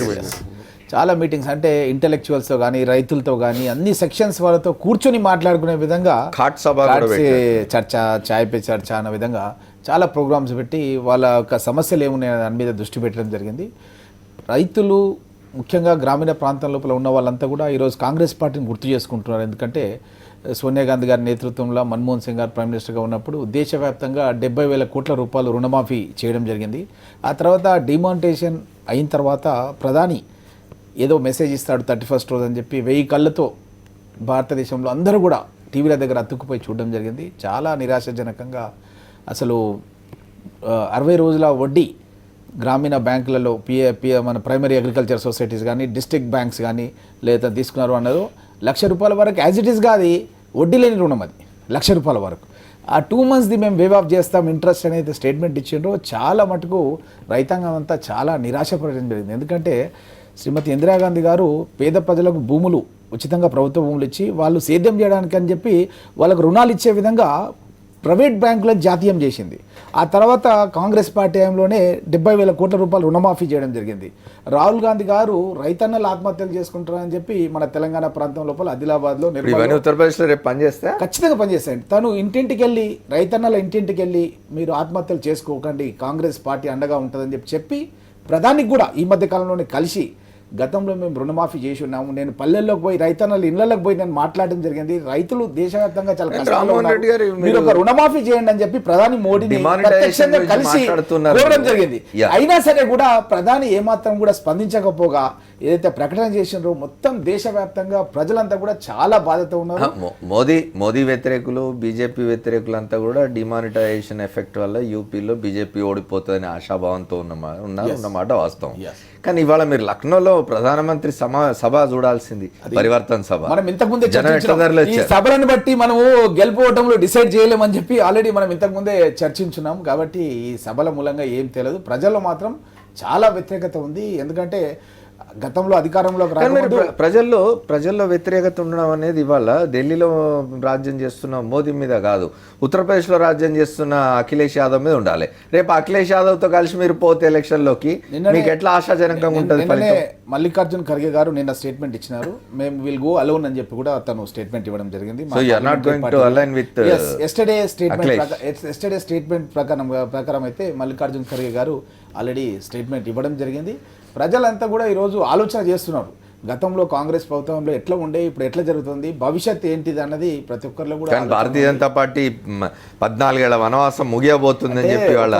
చాలా మీటింగ్స్, అంటే ఇంటెలెక్చువల్స్తో కానీ రైతులతో కానీ అన్ని సెక్షన్స్ వాళ్ళతో కూర్చొని మాట్లాడుకునే విధంగా చర్చ, చాయ్ పే చర్చ అన్న విధంగా చాలా ప్రోగ్రామ్స్ పెట్టి వాళ్ళ యొక్క సమస్యలు ఏమున్నాయో దాని మీద దృష్టి పెట్టడం జరిగింది. రైతులు ముఖ్యంగా గ్రామీణ ప్రాంతం లోపల ఉన్న వాళ్ళంతా కూడా ఈరోజు కాంగ్రెస్ పార్టీని గుర్తు చేసుకుంటున్నారు. ఎందుకంటే సోనియా గాంధీ గారి నేతృత్వంలో మన్మోహన్ సింగ్ గారు ప్రైమ్ మినిస్టర్గా ఉన్నప్పుడు దేశవ్యాప్తంగా 70,000 కోట్ల రూపాయలు రుణమాఫీ చేయడం జరిగింది. ఆ తర్వాత డిమానిటైజేషన్ అయిన తర్వాత ప్రధాని ఏదో మెసేజ్ ఇస్తాడు 31st రోజు అని చెప్పి 1000 కళ్ళతో భారతదేశంలో అందరూ కూడా టీవీల దగ్గర అతుక్కుపోయి చూడడం జరిగింది. చాలా నిరాశాజనకంగా అసలు 60 రోజుల వడ్డీ గ్రామీణ బ్యాంకులలో మన ప్రైమరీ అగ్రికల్చర్ సొసైటీస్ కానీ డిస్ట్రిక్ట్ బ్యాంక్స్ కానీ లేదా తీసుకున్నారు అన్నారు. ₹1,00,000 వరకు యాజ్ ఇట్ ఈస్గా అది వడ్డీ లేని రుణం అది ₹1,00,000 వరకు. ఆ 2 monthsది మేము వేవ్ ఆఫ్ చేస్తాం ఇంట్రెస్ట్ అనేది స్టేట్మెంట్ ఇచ్చిండ్రో చాలా మటుకు రైతాంగం అంతా చాలా నిరాశపడడం జరిగింది. ఎందుకంటే శ్రీమతి ఇందిరాగాంధీ గారు పేద ప్రజలకు భూములు ఉచితంగా ప్రభుత్వ భూములు ఇచ్చి వాళ్ళు సేద్యం చేయడానికి అని చెప్పి వాళ్ళకు రుణాలు ఇచ్చే విధంగా ప్రైవేట్ బ్యాంకులను జాతీయం చేసింది. ఆ తర్వాత కాంగ్రెస్ పార్టీ టైంలోనే 70,000 కోట్ల రూపాయలు రుణమాఫీ చేయడం జరిగింది. రాహుల్ గాంధీ గారు రైతన్నలు ఆత్మహత్యలు చేసుకుంటారని చెప్పి మన తెలంగాణ ప్రాంతం లోపల ఆదిలాబాద్లో ఉత్తరప్రదేశ్లో రేపు పనిచేస్తే ఖచ్చితంగా పనిచేస్తాయండి. తను ఇంటింటికి వెళ్ళి రైతన్నల ఇంటింటికి వెళ్ళి మీరు ఆత్మహత్యలు చేసుకోకండి, కాంగ్రెస్ పార్టీ అండగా ఉంటుందని చెప్పి ప్రధానికి కూడా ఈ మధ్య కాలంలోనే కలిసి గతంలో మేము రుణమాఫీ చేసి ఉన్నాము, నేను పల్లెల్లోకి పోయి రైతన్నల ఇళ్లలోకి పోయి నేను మాట్లాడడం జరిగింది, రైతులు దేశవ్యాప్తంగా చాలా కష్టాల్లో ఉన్నారు, మీరు ఒక రుణమాఫీ చేయండి అని చెప్పి ప్రధాని మోడీని ప్రత్యక్షంగా కలిసి కోరడం జరిగింది. అయినా సరే కూడా ప్రధాని ఏమాత్రం కూడా స్పందించకపోగా ఏదైతే ప్రకటన చేసినారో మొత్తం దేశవ్యాప్తంగా ప్రజలంతా కూడా చాలా బాధతో ఉన్నారు. మోదీ వ్యతిరేకులు బీజేపీ వ్యతిరేకులంతా కూడా డిమానిటైజేషన్ ఎఫెక్ట్ వల్ల యూపీలో బీజేపీ ఓడిపోతుందని ఆశాభావంతో ఉన్నమాట వాస్తవం. కానీ ఇవాళ మీరు లక్నోలో ప్రధానమంత్రి సభ చూడాల్సింది, పరివర్తన సభ. మనం ఇంతకుముందే ఈ సభలను బట్టి మనము గెలుపోవటంలో డిసైడ్ చేయలేమని చెప్పి ఆల్రెడీ మనం ఇంతకుముందే చర్చించున్నాం. కాబట్టి ఈ సభల మూలంగా ఏం తెలియదు, ప్రజల్లో మాత్రం చాలా వ్యతిరేకత ఉంది. ఎందుకంటే గతంలో అధికారంలోకి రాకముందు ప్రజల్లో వ్యతిరేకత ఉండడం అనేది ఇవాళ ఢిల్లీలో రాజ్యం చేస్తున్న మోదీ మీద కాదు, ఉత్తరప్రదేశ్లో రాజ్యం చేస్తున్న అఖిలేష్ యాదవ్ మీద ఉండాలి. రేపు అఖిలేష్ యాదవ్తో కలిసి మీరు పోతే ఎలక్షన్లోకి మీకు ఎట్లా ఆశాజనకంగా ఉంటుంది? మల్లికార్జున్ ఖర్గే గారు నిన్న స్టేట్మెంట్ ఇచ్చినారు, మేము విల్ గో అలోన్ అని చెప్పి కూడా తను స్టేట్మెంట్ ఇవ్వడం జరిగింది. ఎస్టర్డే స్టేట్మెంట్ ప్రకారం అయితే మల్లికార్జున్ ఖర్గే గారు ఆల్రెడీ స్టేట్మెంట్ ఇవ్వడం జరిగింది. ప్రజలంతా కూడా ఈరోజు ఆలోచన చేస్తున్నారు, గతంలో కాంగ్రెస్ ప్రభుత్వంలో ఎట్లా ఉండే, ఇప్పుడు ఎట్లా జరుగుతుంది, భవిష్యత్ ఏంటిది అన్నది ప్రతి ఒక్కరిలో కూడా. భారతీయ జనతా పార్టీ 14 ఏళ్ల వనవాసం ముగియబోతుందని చెప్పి వాళ్ళ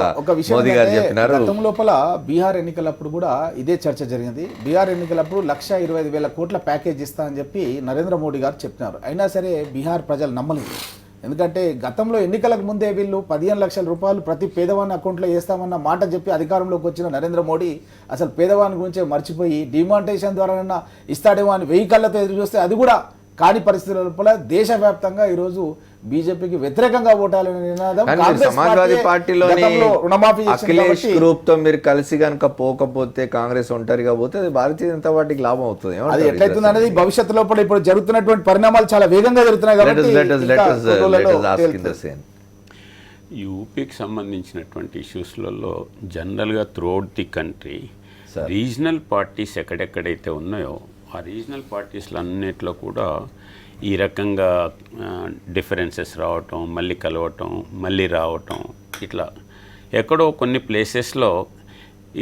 మోదీ గారు చెప్పినారు. గతం లోపల బీహార్ ఎన్నికలప్పుడు కూడా ఇదే చర్చ జరిగింది. బీహార్ ఎన్నికలప్పుడు 1,25,000 కోట్ల ప్యాకేజ్ ఇస్తా అని చెప్పి నరేంద్ర మోడీ గారు చెప్పినారు. అయినా సరే బీహార్ ప్రజలు నమ్మలేదు. ఎందుకంటే గతంలో ఎన్నికలకు ముందే వీళ్ళు 15 లక్షల రూపాయలు ప్రతి పేదవాని అకౌంట్లో వేస్తామన్న మాట చెప్పి అధికారంలోకి వచ్చిన నరేంద్ర మోడీ అసలు పేదవాని గురించే మర్చిపోయి డిమానిటైజేషన్ ద్వారానన్నా ఇస్తాడేమో అని 1000 కళ్ళతో ఎదురు చూస్తే అది కూడా కాని పరిస్థితుల లోపల దేశవ్యాప్తంగా ఈరోజు బీజేపీకి వ్యతిరేకంగా ఓటాలనే నినాదం సమాజ్వాదీ పార్టీలోని అఖిలేష్ గ్రూప్ తో మీరు కలిసి కనుక పోకపోతే, కాంగ్రెస్ ఒంటరిగా పోతే అది భారతీయ జనతా పార్టీకి లాభం అవుతుంది. అది ఎట్లయితుంది అనేది భవిష్యత్తు లోపల ఇప్పుడు జరుగుతున్నటువంటి పరిణామాలు చాలా వేగంగా జరుగుతున్నాయి. యూపీకి సంబంధించినటువంటి ఇష్యూస్లలో జనరల్గా throughout the country regional parties ఎక్కడెక్కడైతే ఉన్నాయో ఆ రీజనల్ పార్టీస్లో అన్నిట్లో కూడా ఈ రకంగా డిఫరెన్సెస్ రావటం, మళ్ళీ కలవటం, మళ్ళీ రావటం, ఇట్లా ఎక్కడో కొన్ని ప్లేసెస్లో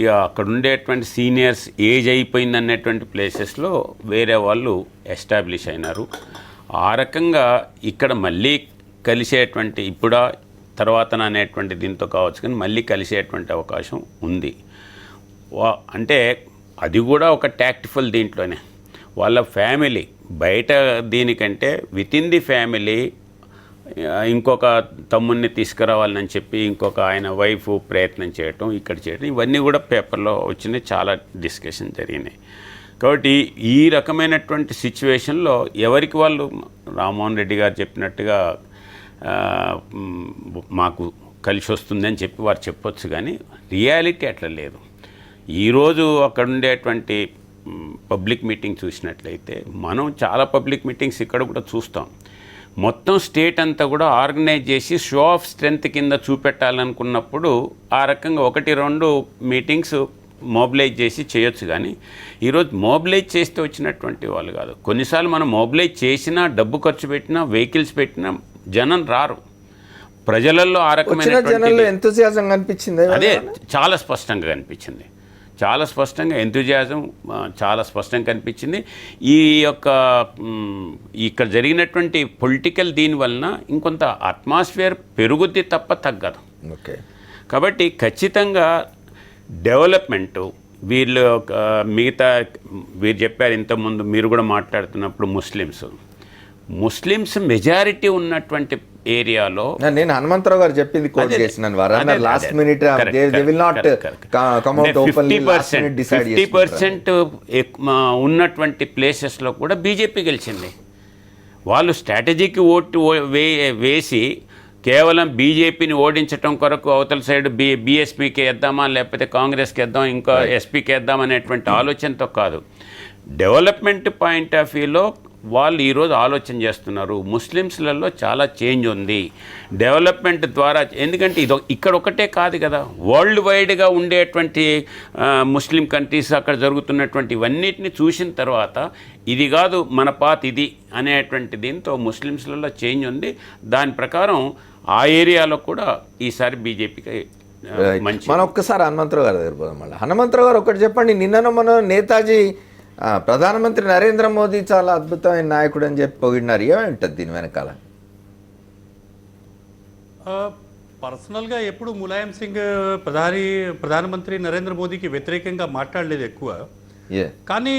ఇక అక్కడ ఉండేటువంటి సీనియర్స్ ఏజ్ అయిపోయింది అనేటువంటి ప్లేసెస్లో వేరే వాళ్ళు ఎస్టాబ్లిష్ అయినారు. ఆ రకంగా ఇక్కడ మళ్ళీ కలిసేటువంటి ఇప్పుడా తర్వాత అనేటువంటి దీంతో కావచ్చు కానీ మళ్ళీ కలిసేటువంటి అవకాశం ఉంది. అంటే అది కూడా ఒక టాక్టిఫుల్ దీంట్లోనే వాళ్ళ ఫ్యామిలీ బయట దీనికంటే విత్ ఇన్ ది ఫ్యామిలీ ఇంకొక తమ్ముడిని తీసుకురావాలని చెప్పి ఇంకొక ఆయన వైఫ్ ప్రయత్నం చేయటం, ఇక్కడ చేయటం, ఇవన్నీ కూడా పేపర్లో వచ్చినాయి, చాలా డిస్కషన్ జరిగినాయి. కాబట్టి ఈ రకమైనటువంటి సిచ్యువేషన్లో ఎవరికి వాళ్ళు రామ్మోహన్ రెడ్డి గారు చెప్పినట్టుగా మాకు కలిసి వస్తుందని చెప్పి వారు చెప్పొచ్చు, కానీ రియాలిటీ అట్లా లేదు. ఈరోజు అక్కడ ఉండేటువంటి పబ్లిక్ మీటింగ్ చూసినట్లయితే మనం చాలా పబ్లిక్ మీటింగ్స్ ఇక్కడ కూడా చూస్తాం. మొత్తం స్టేట్ అంతా కూడా ఆర్గనైజ్ చేసి షో ఆఫ్ స్ట్రెంగ్త్ కింద చూపెట్టాలనుకున్నప్పుడు ఆ రకంగా 1-2 మీటింగ్స్ మొబిలైజ్ చేసి చేయొచ్చు, కానీ ఈరోజు మొబిలైజ్ చేస్తే వచ్చినటువంటి వాళ్ళు కాదు. కొన్నిసార్లు మనం మొబిలైజ్ చేసినా, డబ్బు ఖర్చు పెట్టినా, వెహికల్స్ పెట్టినా జనం రారు. ప్రజలలో ఆ రకమైన కనిపించింది, అదే చాలా స్పష్టంగా కనిపించింది. చాలా స్పష్టంగా ఎంతూజియాజం చాలా స్పష్టంగా కనిపించింది. ఈ యొక్క ఇక్కడ జరిగినటువంటి పొలిటికల్ దీని వలన ఇంకొంత అట్మాస్ఫియర్ పెరుగుద్ది తప్ప తగ్గదు. ఓకే, కాబట్టి ఖచ్చితంగా డెవలప్మెంటు వీళ్ళు మిగతా వీరు చెప్పారు ఇంతకుముందు మీరు కూడా మాట్లాడుతున్నప్పుడు ముస్లిమ్స్ మెజారిటీ ఉన్నటువంటి ఏరియాలో నేను హనుమంతరావు గారు చెప్పింది కోట్ చేసినాను. 50% ఉన్నటువంటి ప్లేసెస్లో కూడా బీజేపీ గెలిచింది. వాళ్ళు స్ట్రాటజీకి వేసి కేవలం బీజేపీని ఓడించడం కొరకు అవతల సైడ్ బీఎస్పీకి వేద్దామా లేకపోతే కాంగ్రెస్కి వేద్దాం ఇంకా ఎస్పీకి వేద్దాం అనేటువంటి ఆలోచనతో కాదు. డెవలప్మెంట్ పాయింట్ ఆఫ్ వ్యూలో వాళ్ళు ఈరోజు ఆలోచన చేస్తున్నారు. ముస్లిమ్స్లలో చాలా చేంజ్ ఉంది డెవలప్మెంట్ ద్వారా. ఎందుకంటే ఇక్కడ ఒకటే కాదు కదా, వరల్డ్ వైడ్గా ఉండేటువంటి ముస్లిం కంట్రీస్ అక్కడ జరుగుతున్నటువంటి ఇవన్నిటిని చూసిన తర్వాత ఇది కాదు మన పాత్ ఇది అనేటువంటి దీంతో ముస్లిమ్స్లలో చేంజ్ ఉంది. దాని ప్రకారం ఆ ఏరియాలో కూడా ఈసారి బీజేపీకి మంచి. మనం ఒక్కసారి హనుమంతరావు గారి దగ్గర పోదాం. మళ్ళీ హనుమంతరావు గారు ఒకటి చెప్పండి. నిన్న మన నేతాజీ ప్రధానమంత్రి నరేంద్ర మోదీ చాలా అద్భుతమైన నాయకుడు అని చెప్పి పొగిడినారు. ఏమంటుంది దీని వెనకాల? పర్సనల్గా ఎప్పుడు ములాయం సింగ్ ప్రధానమంత్రి నరేంద్ర మోదీకి వ్యతిరేకంగా మాట్లాడలేదు ఎక్కువ. కానీ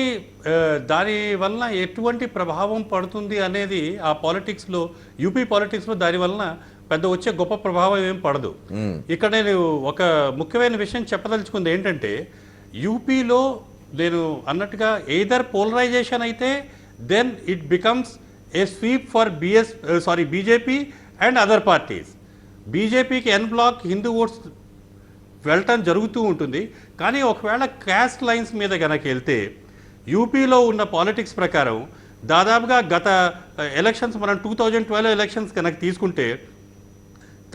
దాని వలన ఎటువంటి ప్రభావం పడుతుంది అనేది ఆ పాలిటిక్స్లో, యూపీ పాలిటిక్స్లో దాని వలన పెద్ద వచ్చే గొప్ప ప్రభావం ఏం పడదు. ఇక్కడ నేను ఒక ముఖ్యమైన విషయం చెప్పదలుచుకుంది ఏంటంటే, యూపీలో నేను అన్నట్టుగా ఎయిదర్ పోలరైజేషన్ అయితే then it becomes a sweep for BJP and other parties. బీజేపీకి ఎన్ బ్లాక్ హిందూ ఓట్స్ వెళ్ళటం జరుగుతూ ఉంటుంది. కానీ ఒకవేళ క్యాస్ట్ లైన్స్ మీద కనుక వెళ్తే యూపీలో ఉన్న పాలిటిక్స్ ప్రకారం దాదాపుగా గత ఎలక్షన్స్ మనం 2012 ఎలక్షన్స్ కనుక తీసుకుంటే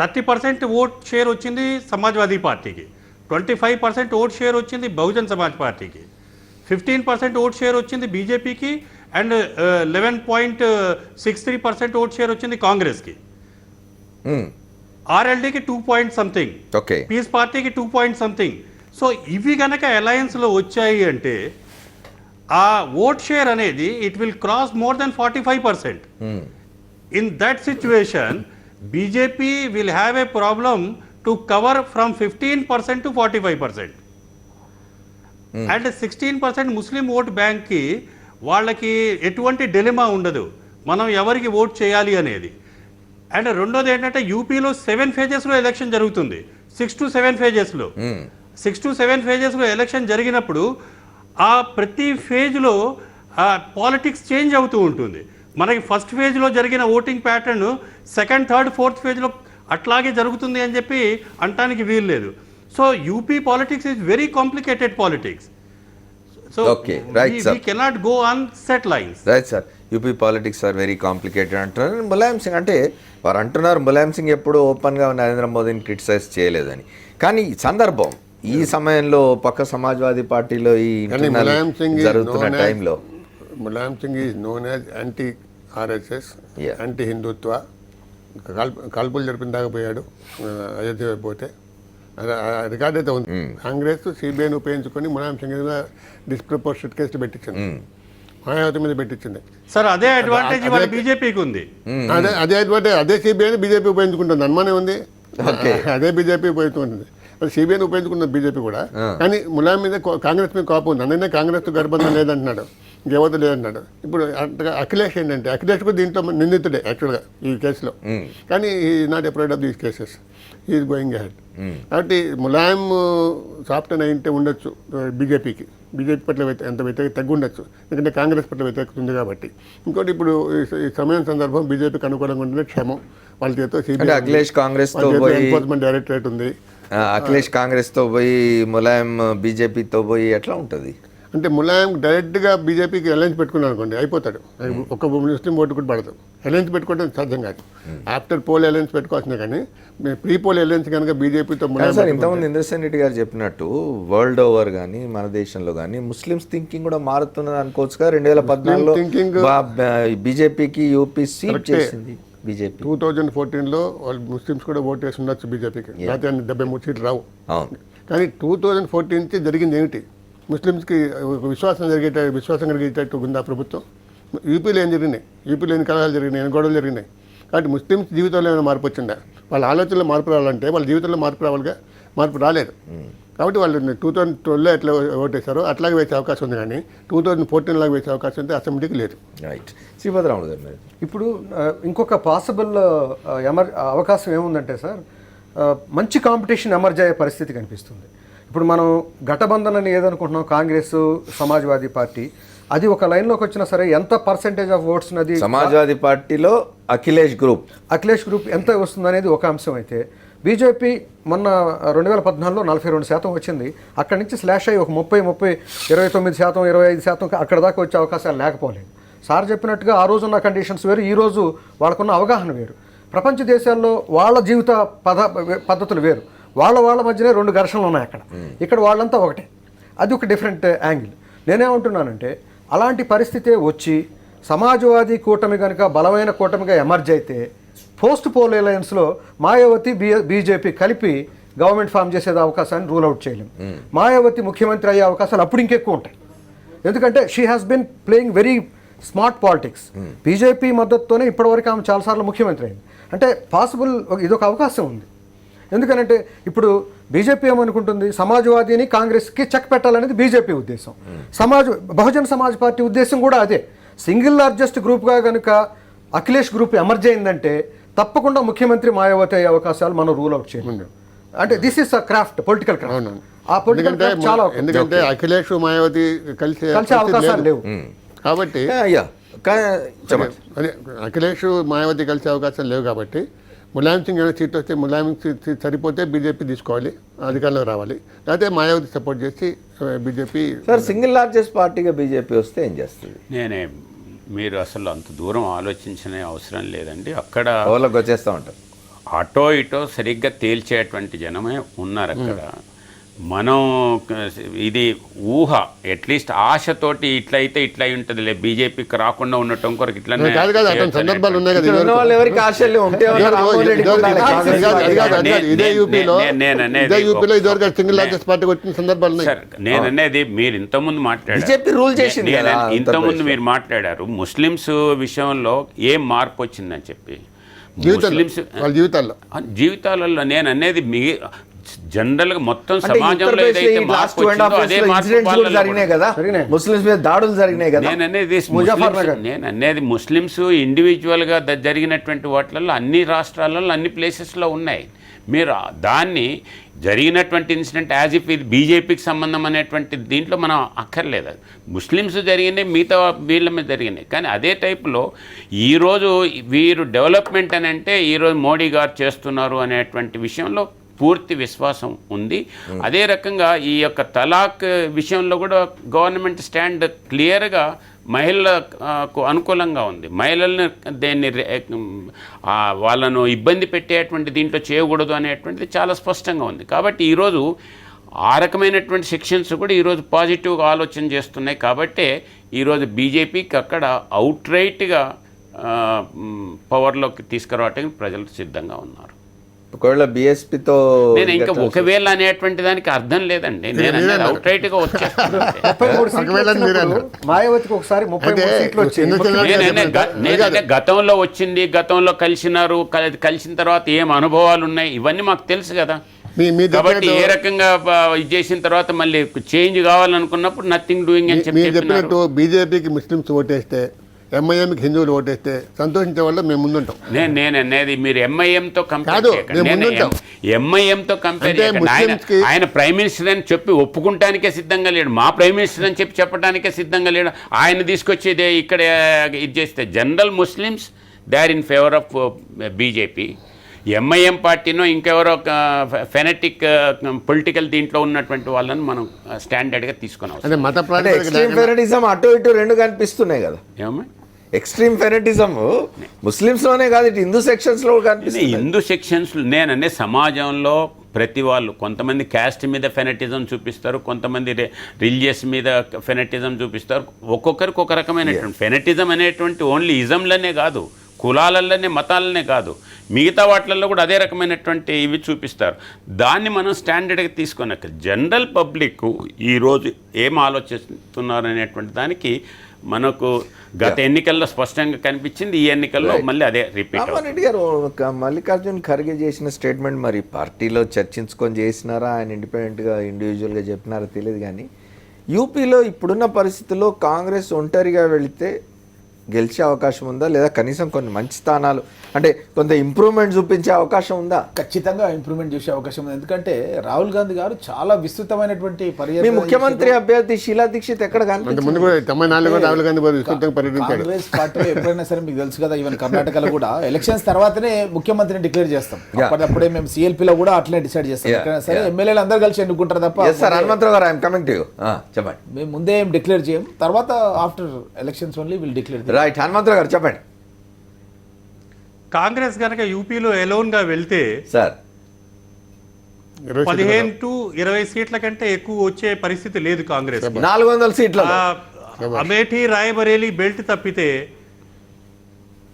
30% ఓట్ షేర్ వచ్చింది సమాజ్వాదీ పార్టీకి, 25% ఓట్ షేర్ వచ్చింది బహుజన్ సమాజ్ పార్టీకి, 15% ఓట్ షేర్ వచ్చింది బీజేపీకి అండ్ 11.63% ఓట్ షేర్ వచ్చింది కాంగ్రెస్కి. ఆర్ఎల్డీకి 2 పాయింట్ సంథింగ్, పీస్ పార్టీకి 2 పాయింట్ సంథింగ్. సో ఇవి గనక అలయన్స్లో వచ్చాయి అంటే ఆ ఓట్ షేర్ అనేది it will cross more than 45%. In that situation BJP will have a problem to cover from 15% to 45%. And 16% Muslim vote బ్యాంక్కి వాళ్ళకి ఎటువంటి డెలిమా ఉండదు మనం ఎవరికి ఓట్ చేయాలి అనేది. అండ్ రెండోది ఏంటంటే యూపీలో 7 phases ఎలక్షన్ జరుగుతుంది, 6 to 7 phases. 6 to 7 phases election జరిగినప్పుడు ఆ ప్రతి ఫేజ్లో పాలిటిక్స్ చేంజ్ అవుతూ ఉంటుంది. మనకి ఫస్ట్ ఫేజ్లో జరిగిన voting pattern second, third, fourth ఫేజ్లో అట్లాగే జరుగుతుంది అని చెప్పి అంటానికి వీలు లేదు. So UP politics is very complicated politics. So we cannot go on set lines. Right sir, UP politics are very complicated అంటున్నారు. ములాయం సింగ్ అంటే వారు అంటున్నారు ములాయం సింగ్ ఎప్పుడు ఓపెన్గా నరేంద్ర మోదీని క్రిటిసైజ్ చేయలేదని. కానీ ఈ సందర్భం ఈ సమయంలో పక్క సమాజ్వాదీ పార్టీలో ఈ జరుగుతున్న టైంలో Mulayam Singh is known as anti RSS, anti Hindutva. కాల్పులు జరిపిన దాకా పోయాడు అయోధ్య పోతే. రికార్డ్ అయితే ఉంది. కాంగ్రెస్ సిబిఐని ఉపయోగించుకొని ములాయం సింగ్ మీద డిస్ప్రపోర్షనెట్ కేసులు పెట్టించింది, మాయావతి మీద పెట్టించింది. సార్ అదే అడ్వాంటేజ్ బీజేపీకి ఉంది. అదే అడ్వాంటేజ్, అదే సిబిఐని బీజేపీ ఉపయోగించుకుంటుంది. అనుమానం ఉంది, అదే బీజేపీ ఉపయోగించుకుంటుంది. సిబిఐని ఉపయోగించుకున్న బీజేపీ కూడా. కానీ ములాయం మీద కాంగ్రెస్ మీద కోపం ఉంది. అందుకనే కాంగ్రెస్ గర్భంధం లేదంటున్నాడు, ఇంకెవరు లేదంటున్నాడు. ఇప్పుడు అఖిలేష్ ఏంటంటే అఖిలేష్ కూడా దీంట్లో నిందితుడే యాక్చువల్గా ఈ కేసులో. కానీ ఈ not afraid of these cases, is going ahead. కాబట్టి ములాయం సాఫ్ట్వేర్ అయింటే ఉండొచ్చు బీజేపీ పట్ల ఎంత వ్యతిరేక తగ్గి ఉండొచ్చు, ఎందుకంటే కాంగ్రెస్ పట్ల వ్యతిరేకత ఉంది కాబట్టి. ఇంకోటి ఇప్పుడు ఈ సమయం సందర్భం బీజేపీకి అనుకూలంగా ఉండే క్షేమం వాళ్ళ చేత అఖిలేష్ కాంగ్రెస్ ఎన్ఫోర్స్మెంట్ డైరెక్టరేట్ ఉంది. అఖిలేష్ కాంగ్రెస్తో పోయి ములాయం బీజేపీతో పోయి ఎట్లా ఉంటుంది అంటే ములాయం డైరెక్ట్గా బీజేపీకి అలయన్స్ పెట్టుకున్నాను అనుకోండి అయిపోతాడు. ఒక ముస్లిం ఓటు కూడా పడదు. అలయన్స్ పెట్టుకోవడం సాధ్యం కాదు. ఆఫ్టర్ పోల్ అలయన్స్ పెట్టుకోవాల్సిందే. కానీ ప్రీ పోల్ అలయన్స్ కనుక బీజేపీతో సార్ ఇంతకుముందు ఇంద్రసేన్ రెడ్డి గారు చెప్పినట్టు వరల్డ్ ఓవర్ కానీ మన దేశంలో కానీ ముస్లిమ్స్ థింకింగ్ కూడా మారుతున్నది అనుకోవచ్చుగా. 2014లో బీజేపీకి యూపీ సీట్ చేసింది. బీజేపీ 2014లో వాళ్ళు ముస్లిమ్స్ కూడా ఓటు వేసి ఉండొచ్చు బీజేపీకి, లేకపోతే 73 సీట్లు రావు. కానీ 2014 నుంచి జరిగింది ఏమిటి? ముస్లిమ్స్కి విశ్వాసం కలిగేటట్టు ఉందా ప్రభుత్వం? యూపీలో ఏం జరిగినాయి? యూపీలో ఎన్ని కలహాలు జరిగినాయి, ఎన్ని గొడవలు జరిగినాయి? కాబట్టి ముస్లిమ్స్ జీవితంలో ఏమైనా మార్పు వచ్చిందా? వాళ్ళ ఆలోచనలో మార్పు రావాలంటే వాళ్ళ జీవితంలో మార్పు రావాలిగా. మార్పు రాలేదు. కాబట్టి వాళ్ళు 2012లో ఎట్లా ఓటేశారో అట్లాగే వేసే అవకాశం ఉంది. కానీ 2014 లాగా వేసే అవకాశం అయితే అసెంబ్లీకి లేదు. రైట్. శ్రీభద్రాముడు గారు ఇప్పుడు ఇంకొక పాసిబుల్ అవకాశం ఏముందంటే సార్, మంచి కాంపిటీషన్ ఎమర్జ్ అయ్యే పరిస్థితి కనిపిస్తుంది. ఇప్పుడు మనం ఘటబంధన్ అని ఏదనుకుంటున్నాం, కాంగ్రెస్ సమాజ్వాదీ పార్టీ అది ఒక లైన్లోకి వచ్చినా సరే ఎంత పర్సెంటేజ్ ఆఫ్ ఓట్స్ అది సమాజ్వాదీ పార్టీలో అఖిలేష్ గ్రూప్ ఎంత వస్తుంది అనేది ఒక అంశం అయితే బీజేపీ మొన్న 2014లో 42% వచ్చింది. అక్కడి నుంచి స్లాష్ అయ్యి ఒక 29%, 25% అక్కడ దాకా వచ్చే అవకాశాలు లేకపోలేదు. సార్ చెప్పినట్టుగా ఆ రోజున్న కండిషన్స్ వేరు, ఈ రోజు వాళ్ళకున్న అవగాహన వేరు. ప్రపంచ దేశాల్లో వాళ్ళ జీవిత పద్ధతులు వేరు, వాళ్ళ మధ్యనే 2 ఘర్షణలు ఉన్నాయి అక్కడ. ఇక్కడ వాళ్ళంతా ఒకటే, అది ఒక డిఫరెంట్ యాంగిల్. నేనేమంటున్నానంటే అలాంటి పరిస్థితే వచ్చి సమాజ్వాదీ కూటమి కనుక బలమైన కూటమిగా ఎమర్జ్ అయితే పోస్ట్ పోల్ అలయన్స్లో మాయావతి బీజేపీ కలిపి గవర్నమెంట్ ఫామ్ చేసేది అవకాశాన్ని రూల్ అవుట్ చేయలేము. మాయావతి ముఖ్యమంత్రి అయ్యే అవకాశాలు అప్పుడు ఇంకెక్కువ ఉంటాయి. ఎందుకంటే she has been playing very smart politics. BJP మద్దతుతోనే ఇప్పటివరకు ఆమె చాలాసార్లు ముఖ్యమంత్రి అయింది. అంటే పాసిబుల్ ఇదొక అవకాశం ఉంది. ఎందుకంటే ఇప్పుడు బీజేపీ ఏమనుకుంటుంది, సమాజ్వాదీని కాంగ్రెస్కి చెక్ పెట్టాలనేది బీజేపీ ఉద్దేశం. బహుజన్ సమాజ్ పార్టీ ఉద్దేశం కూడా అదే. సింగిల్ లార్జెస్ట్ గ్రూప్గా కనుక అఖిలేష్ గ్రూప్ ఎమర్జ్ అయిందంటే తప్పకుండా ముఖ్యమంత్రి మాయావతి అయ్యే అవకాశాలు మనం రూల్ అవుట్ చేయలేము. అంటే this is a craft, political craft. ఆ పొలిటికల్ క్రాఫ్ట్ చాలా, ఎందుకంటే అఖిలేష్ మాయావతి కలిసే అవకాశాలు లేవు కాబట్టి, అఖిలేష్ మాయావతి కలిసే అవకాశాలు లేవు కాబట్టి ములాయం సింగ్ ఏమైనా సీట్ వస్తే ములాయం సీట్ సరిపోతే బీజేపీ తీసుకోవాలి, అధికారంలో రావాలి. లేకపోతే మాయావతి సపోర్ట్ చేసి బీజేపీ. సార్, సింగిల్ లార్జెస్ట్ పార్టీగా బీజేపీ వస్తే ఏం చేస్తుంది? మీరు అసలు అంత దూరం ఆలోచించనే అవసరం లేదండి. అక్కడ వాళ్ళకి వచ్చేస్తూ ఉంటారు, అటో ఇటో సరిగ్గా తేల్చేటువంటి జనమే ఉన్నారు అక్కడ. మనం ఇది ఊహ, అట్లీస్ట్ ఆశతోటి ఇట్లయితే ఇట్లా ఉంటుంది, బీజేపీకి రాకుండా ఉండటం కొరకు ఇట్లా సందర్భాలు ఉన్నాయి కదా. ఎవరికి ఆశలు ఉంటే నేననేది మీరు ఇంతకుముందు మాట్లాడారు, ఇంతకుముందు మీరు మాట్లాడారు ముస్లిమ్స్ విషయంలో ఏం మార్పు వచ్చిందని చెప్పి. ముస్లిమ్స్ జీవితాలలో నేను అనేది మీ జనరల్గా మొత్తం సమాజంలో ఏదైతే మార్పు వచ్చిందో అదే మార్పు జరిగినాయి కదా, ముస్లిమ్స్ మీద దాడులు జరిగినాయి కదా. నేను అనేది ముస్లిమ్స్ ఇండివిజువల్గా జరిగినటువంటి వాటిల్లో అన్ని రాష్ట్రాలలో అన్ని ప్లేసెస్లో ఉన్నాయి. మీరు దాన్ని జరిగినటువంటి ఇన్సిడెంట్ యాజ్ ఇఫ్ ఇది బీజేపీకి సంబంధం అనేటువంటి దీంట్లో మనం అక్కర్లేదు. ముస్లిమ్స్ జరిగినాయి, మిగతా వీళ్ళ మీద జరిగినాయి. కానీ అదే టైపులో ఈరోజు వీరు డెవలప్మెంట్ అని అంటే ఈరోజు మోడీ గారు చేస్తున్నారు అనేటువంటి విషయంలో పూర్తి విశ్వాసం ఉంది. అదే రకంగా ఈ యొక్క తలాక్ విషయంలో కూడా గవర్నమెంట్ స్టాండ్ క్లియర్గా మహిళలకు అనుకూలంగా ఉంది. మహిళల్ని దేన్ని వాళ్ళను ఇబ్బంది పెట్టేటువంటి దీంట్లో చేయకూడదు అనేటువంటిది చాలా స్పష్టంగా ఉంది. కాబట్టి ఈరోజు ఆ రకమైనటువంటి సెక్షన్స్ కూడా ఈరోజు పాజిటివ్గా ఆలోచన చేస్తున్నాయి. కాబట్టే ఈరోజు బీజేపీకి అక్కడ అవుట్ రైట్గా పవర్లోకి తీసుకురావడానికి ప్రజలు సిద్ధంగా ఉన్నారు. ఒకవేళ బీఎస్పీతో నేను ఇంకా ఒకవేళ అనేటువంటి దానికి అర్థం లేదండి. నేను అవుట్ రైట్ గా వచ్చేస్తాను. గతంలో వచ్చింది, గతంలో కలిసినారు, కలిసిన తర్వాత ఏం అనుభవాలు ఉన్నాయి ఇవన్నీ మాకు తెలుసు కదా. కాబట్టి ఏ రకంగా ఇది చేసిన తర్వాత మళ్ళీ చేంజ్ కావాలనుకున్నప్పుడు నథింగ్ డూయింగ్ అని చెప్పి బీజేపీకి ముస్లిమ్స్ ఓటేస్తే ఎంఐఎంకి హిందువులు ఓటేస్తే సంతోషించే వాళ్ళు మేము ముందుంటాం. నేను అనేది మీరు ఎంఐఎంతో కంపేర్ ఆయన ప్రైమ్ మినిస్టర్ అని చెప్పి ఒప్పుకుంటానికే సిద్ధంగా లేడు. మా ప్రైమ్ మినిస్టర్ అని చెప్పి చెప్పడానికే సిద్ధంగా లేడు. ఆయన తీసుకొచ్చేదే ఇక్కడ ఇది చేస్తే general Muslims they are in favour of BJP. MIM పార్టీనో ఇంకెవరో ఫెనటిక్ పొలిటికల్ దీంట్లో ఉన్నటువంటి వాళ్ళని మనం స్టాండర్డ్గా తీసుకున్నాం. ఎక్స్ట్రీమ్ ఫెనటిజం అటు ఇటు రెండు కనిపిస్తున్నాయి కదా. ఎక్స్ట్రీమ్ ఫెనటిజం ముస్లిమ్స్లోనే కాదు, ఇటు హిందూ సెక్షన్స్లో కనిపిస్తుంది. హిందూ సెక్షన్స్ నేననే సమాజంలో ప్రతి వాళ్ళు కొంతమంది క్యాస్ట్ మీద ఫెనటిజం చూపిస్తారు, కొంతమంది రిలీజియస్ మీద ఫెనటిజం చూపిస్తారు. ఒక్కొక్కరికి ఒక రకమైనటువంటి ఫెనటిజం అనేటువంటి ఓన్లీ ఇజంలనే కాదు, కులాలలోనే మతాలనే కాదు, మిగతా వాటిల్లో కూడా అదే రకమైనటువంటి ఇవి చూపిస్తారు. దాన్ని మనం స్టాండర్డ్గా తీసుకున్నాక జనరల్ పబ్లిక్ ఈరోజు ఏం ఆలోచిస్తున్నారు అనేటువంటి దానికి మనకు గత ఎన్నికల్లో స్పష్టంగా కనిపించింది. ఈ ఎన్నికల్లో మళ్ళీ అదే రిపీట్. రెడ్డి గారు, మల్లికార్జున్ ఖర్గే చేసిన స్టేట్మెంట్ మరి పార్టీలో చర్చించుకొని చేసినారా, ఆయన ఇండిపెండెంట్గా ఇండివిజువల్గా చెప్పినారా తెలియదు. కానీ యూపీలో ఇప్పుడున్న పరిస్థితుల్లో కాంగ్రెస్ ఒంటరిగా వెళితే గెలిచే అవకాశం ఉందా, లేదా కనీసం కొన్ని మంచి స్థానాలు అంటే కొంత ఇంప్రూవ్మెంట్ చూపించే అవకాశం ఉందా? ఖచ్చితంగా ఇంప్రూవ్మెంట్ చేసే అవకాశం ఉంది. ఎందుకంటే రాహుల్ గాంధీ గారు చాలా విస్తృతమైనటువంటి మీ పర్యటన ముఖ్యమంత్రి అభ్యర్థి షీలా దీక్షిత్ ఎక్కడ అంత కనిపించింది? ముందు కూడా తమిళనాడులో రాహుల్ గాంధీ విస్తృతంగా పర్యటించాడు. కాంగ్రెస్ పార్టీలో ఎప్పుడైనా సరే మీకు తెలుసు కదా, ఈవెన్ కర్ణాటకలో కూడా ఎలక్షన్స్ తర్వాతనే ముఖ్యమంత్రిని డిక్లేర్ చేస్తాం. అప్పుడే మేము సిఎల్పీలో కూడా అట్లనే డిసైడ్ చేస్తాం. ఎక్కడైనా సరే ఎమ్మెల్యేలు అందరూ కలిసి ఎన్నుకుంటారు తప్ప ఎస్ సార్, హనుమంతరావు గారు ఐఎమ్ కమింగ్ టు యూ. చెప్పండి. మేము ముందే ఏం డిక్లేర్ చేయం, తర్వాత after elections only will declare. Right, Hanumantha Rao గారు చెప్పండి. కాంగ్రెస్ కనుక యూపీలో ఎలోన్గా వెళ్తే సార్ 15 to 20 సీట్ల కంటే ఎక్కువ వచ్చే పరిస్థితి లేదు కాంగ్రెస్. 400 సీట్ల అమేఠీ రాయబరేలీ బెల్ట్ తప్పితే,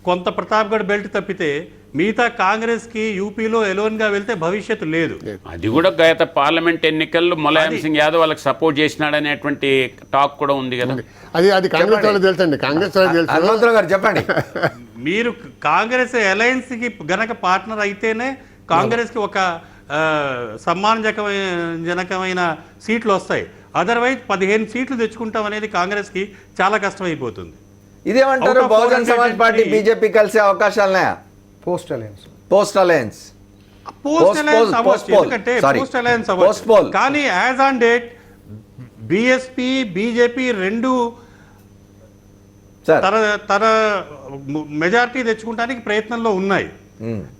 కొంత ప్రతాప్గఢ్ బెల్ట్ తప్పితే మిగతా కాంగ్రెస్ కి యూపీలో ఎలోన్ గా వెళ్తే భవిష్యత్తు లేదు. అది కూడా గత పార్లమెంట్ ఎన్నికల్లో ములాయం సింగ్ యాదవ్ వాళ్ళకి సపోర్ట్ చేసినాడనేటువంటి టాక్ కూడా ఉంది కదా. అది కాంగ్రెస్ వాళ్ళకి తెలుసండి, కాంగ్రెస్ వాళ్ళకి తెలుసు. హనుమంతరావు గారు చెప్పండి. మీరు కాంగ్రెస్ అలయన్స్ కి గనక పార్ట్నర్ అయితేనే కాంగ్రెస్ కి ఒక సమ్మానజనకమైన సీట్లు వస్తాయి. అదర్వైజ్ 15 సీట్లు తెచ్చుకుంటాం అనేది కాంగ్రెస్ కి చాలా కష్టమైపోతుంది. ఇదేమంటారు, బహుజన్ సమాజ్ పార్టీ బీజేపీ కలిసే అవకాశాలున్నాయా? పోస్ట్ అలయన్స్ పోస్ట్ అలయన్స్ ఎందుకంటే పోస్ట్ అలయన్స్ అవ్వచ్చు, కానీ as on date BSP BJP రెండు తన మెజారిటీ తెచ్చుకోవడానికి ప్రయత్నంలో ఉన్నాయి.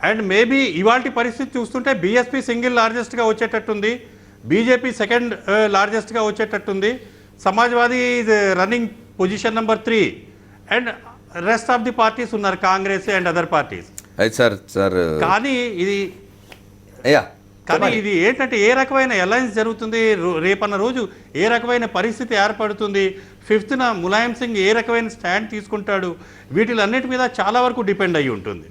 అండ్ మేబీ ఇవాల్టి పరిస్థితి చూస్తుంటే బిఎస్పీ సింగిల్ లార్జెస్ట్ గా వచ్చేటట్టుంది, బీజేపీ సెకండ్ లార్జెస్ట్ గా వచ్చేటట్టుంది, Samajwadi running position number 3 and rest of the parties ఉన్నారు, కాంగ్రెస్ అండ్ అదర్ పార్టీస్. కానీ ఇది ఏంటంటే ఏ రకమైన అలయన్స్ జరుగుతుంది, రేపన్న రోజు ఏ రకమైన పరిస్థితి ఏర్పడుతుంది, 5th ములాయం సింగ్ ఏ రకమైన స్టాండ్ తీసుకుంటాడు, వీటిలన్నిటి మీద చాలా వరకు డిపెండ్ అయ్యి ఉంటుంది.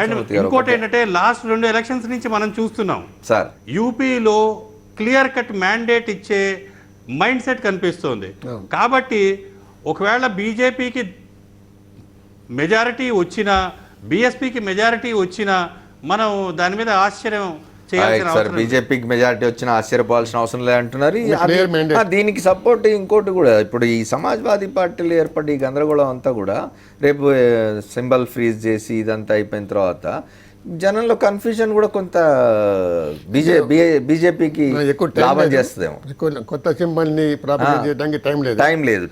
అండ్ ఇంకోటి ఏంటంటే లాస్ట్ 2 ఎలక్షన్స్ నుంచి మనం చూస్తున్నాం సార్, యూపీలో క్లియర్ కట్ మ్యాండేట్ ఇచ్చే మైండ్ సెట్ కనిపిస్తోంది. కాబట్టి ఒకవేళ బీజేపీకి మెజారిటీ వచ్చినా బీఎస్పీకి మెజారిటీ వచ్చినా మనం దాని మీద ఆశ్చర్యం చేయాల్సిన అవసరం లేదు. బీజేపీకి మెజారిటీ వచ్చినా ఆశ్చర్యపోవాల్సిన అవసరం లేదంటున్నారు. దీనికి సపోర్ట్ ఇంకోటి కూడా, ఇప్పుడు ఈ సమాజ్వాదీ పార్టీలు ఏర్పడి ఈ గందరగోళం అంతా కూడా రేపు సింబల్ ఫ్రీజ్ చేసి ఇదంతా అయిపోయిన తర్వాత జనంలో కన్ఫ్యూజన్ కూడా కొంత బీజేపీకి లాభం చేస్తుందేమో. కొత్త సింబల్ ని ప్రాపర్టీ చేయడానికి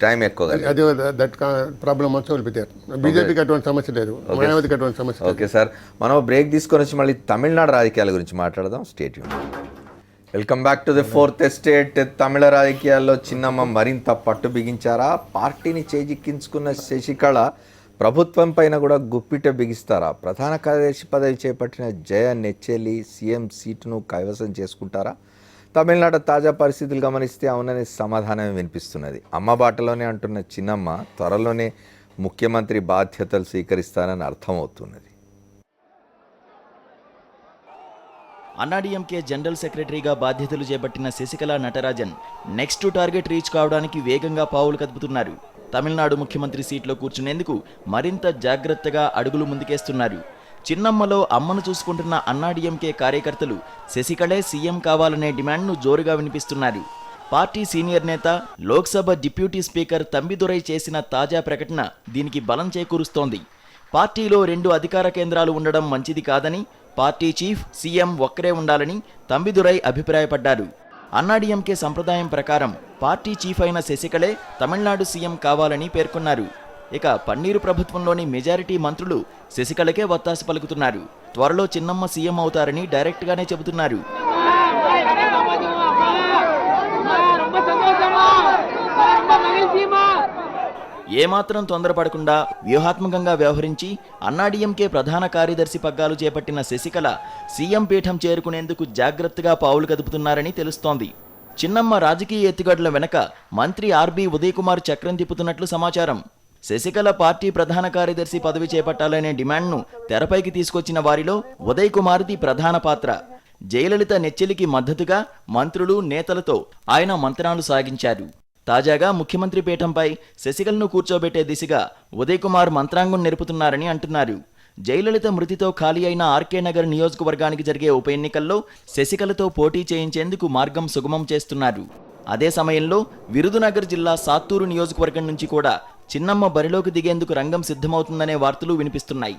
టైం ఎక్కువ. అది that problem also will be there. బీజేపీకి అటువంటి సమస్య లేదు, మాయావతికి అటువంటి సమస్య. ఓకే సార్, మనం బ్రేక్ తీసుకొని వచ్చి మళ్ళీ తమిళనాడు రాజకీయాల గురించి మాట్లాడదాం. State welcome back to the 4th estate. తమిళ రాజకీయాల్లో చిన్నమ్మ మరింత పట్టు బిగించారా? పార్టీని చేజిక్కించుకున్న శశికళ ప్రభుత్వం పైన కూడా గుప్పిట బిగిస్తారా? ప్రధాన కార్యదర్శి పదవి చేపట్టిన జయ నెచ్చెలి సీఎం సీటును కైవసం చేసుకుంటారా? తమిళనాడు తాజా పరిస్థితులు గమనిస్తే అవుననే సమాధానం వినిపిస్తున్నది. అమ్మ బాటలోనే అంటున్న చిన్నమ్మ త్వరలోనే ముఖ్యమంత్రి బాధ్యతలు స్వీకరిస్తారని అర్థమవుతున్నది. అన్నాడీఎంకే జనరల్ సెక్రటరీగా బాధ్యతలు చేపట్టిన Sasikala Natarajan next target reach కావడానికి వేగంగా పావులు కదుపుతున్నారు. తమిళనాడు ముఖ్యమంత్రి సీట్లో కూర్చునేందుకు మరింత జాగ్రత్తగా అడుగులు ముందుకేస్తున్నారు. చిన్నమ్మలో అమ్మను చూసుకుంటున్న అన్నాడీఎంకే కార్యకర్తలు శశికళే సీఎం కావాలనే డిమాండ్ను జోరుగా వినిపిస్తున్నారు. పార్టీ సీనియర్ నేత, లోక్సభ డిప్యూటీ స్పీకర్ తంబిదురై చేసిన తాజా ప్రకటన దీనికి బలం చేకూరుస్తోంది. పార్టీలో 2 అధికార కేంద్రాలు ఉండడం మంచిది కాదని, పార్టీ చీఫ్, సీఎం ఒక్కరే ఉండాలని తంబిదురై అభిప్రాయపడ్డారు. అన్నాడీఎంకే సంప్రదాయం ప్రకారం పార్టీ చీఫ్ అయిన శశికళే తమిళనాడు సీఎం కావాలని పేర్కొన్నారు. ఇక పన్నీరు ప్రభుత్వంలోని మెజారిటీ మంత్రులు శశికళకే వత్తాసు పలుకుతున్నారు. త్వరలో చిన్నమ్మ సీఎం అవుతారని డైరెక్ట్గానే చెబుతున్నారు. ఏమాత్రం తొందరపడకుండా వ్యూహాత్మకంగా వ్యవహరించి అన్నాడీఎంకే ప్రధాన కార్యదర్శి పగ్గాలు చేపట్టిన శశికళ సీఎం పీఠం చేరుకునేందుకు జాగ్రత్తగా పావులు కదుపుతున్నారని తెలుస్తోంది. చిన్నమ్మ రాజకీయ ఎత్తుగడల వెనక మంత్రి ఆర్బీ ఉదయ్ కుమార్ చక్రం తిప్పుతున్నట్లు సమాచారం. శశికళ పార్టీ ప్రధాన కార్యదర్శి పదవి చేపట్టాలనే డిమాండ్ను తెరపైకి తీసుకొచ్చిన వారిలో ఉదయ్ కుమార్ది ప్రధాన పాత్ర. జయలలిత నెచ్చెలికి మద్దతుగా మంత్రులు, నేతలతో ఆయన మంత్రాలు సాగించారు. తాజాగా ముఖ్యమంత్రి పీఠంపై శశికళను కూర్చోబెట్టే దిశగా ఉదయ్ కుమార్ మంత్రాంగం నెరుపుతున్నారని అంటున్నారు. జయలలిత మృతితో ఖాళీ అయిన ఆర్కే నగర్ నియోజకవర్గానికి జరిగే ఉప ఎన్నికల్లో శశికళతో పోటీ చేయించేందుకు మార్గం సుగమం చేస్తున్నారు. అదే సమయంలో విరుదునగర్ జిల్లా సాత్తూరు నియోజకవర్గం నుంచి కూడా చిన్నమ్మ బరిలోకి దిగేందుకు రంగం సిద్ధమవుతుందనే వార్తలు వినిపిస్తున్నాయి.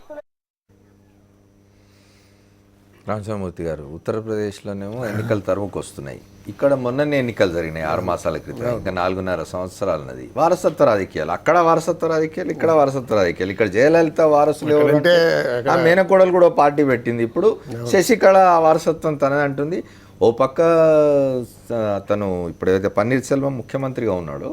రామచంద్రమూర్తి గారు, ఉత్తరప్రదేశ్లోనేమో ఎన్నికలు తరుముకు వస్తున్నాయి. ఇక్కడ మొన్ననే ఎన్నికలు జరిగినాయి 6 మాసాల క్రితం. ఇంకా 4.5 సంవత్సరాలన్నది వారసత్వ రాజకీయాలు. అక్కడ వారసత్వ రాజకీయాలు, ఇక్కడ వారసత్వ రాజకీయాలు. ఇక్కడ జయలలిత వారసులు ఎవరంటే ఆ మేనకోడలు కూడా పార్టీ పెట్టింది. ఇప్పుడు శశికళ వారసత్వం తనది అంటుంది. ఓ పక్క తను ఇప్పుడు ఏదైతే పన్నీర్ సెల్వం ముఖ్యమంత్రిగా ఉన్నాడో,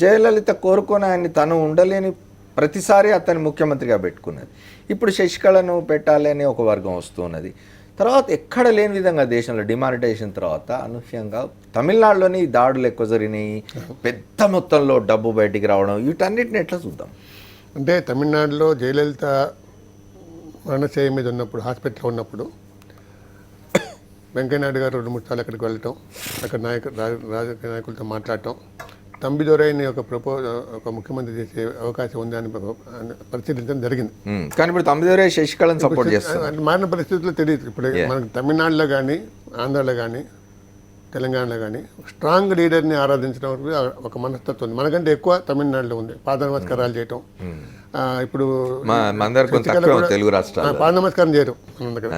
జయలలిత కోరుకొని ఆయన్ని తను ఉండలేని ప్రతిసారి అతన్ని ముఖ్యమంత్రిగా పెట్టుకున్నది. ఇప్పుడు శశికళను పెట్టాలి అని ఒక వర్గం వస్తున్నది. తర్వాత ఎక్కడ లేని విధంగా దేశంలో డిమానిటైజేషన్ తర్వాత అనూహ్యంగా తమిళనాడులోని దాడులు ఎక్కువ జరిగినాయి. పెద్ద మొత్తంలో డబ్బు బయటికి రావడం, వీటన్నిటిని ఎట్లా చూద్దాం? అంటే తమిళనాడులో జయలలిత మరణశయ్య మీద ఉన్నప్పుడు, హాస్పిటల్లో ఉన్నప్పుడు వెంకయ్యనాయుడు గారు 2-3 సార్లు అక్కడికి వెళ్ళటం, అక్కడ రాజకీయ నాయకులతో మాట్లాడటం, తంబిదొరైని ఒక ముఖ్యమంత్రి చేసే అవకాశం ఉంది అని పరిశీలించడం జరిగింది. కానీ ఇప్పుడు తంబిదొరై శశికళను సపోర్ట్ చేస్తారు. మారిన పరిస్థితుల్లో తెలియదు. ఇప్పుడు మనకు తమిళనాడులో కానీ, ఆంధ్రాలో కానీ, తెలంగాణలో కానీ స్ట్రాంగ్ లీడర్ని ఆరాధించడం ఒక మనస్తత్వం ఉంది. మనకంటే ఎక్కువ తమిళనాడులో ఉంది. పాద నమస్కారాలు చేయటం. ఇప్పుడు తెలుగు రాష్ట్రాలు పాద నమస్కారం చేయరు,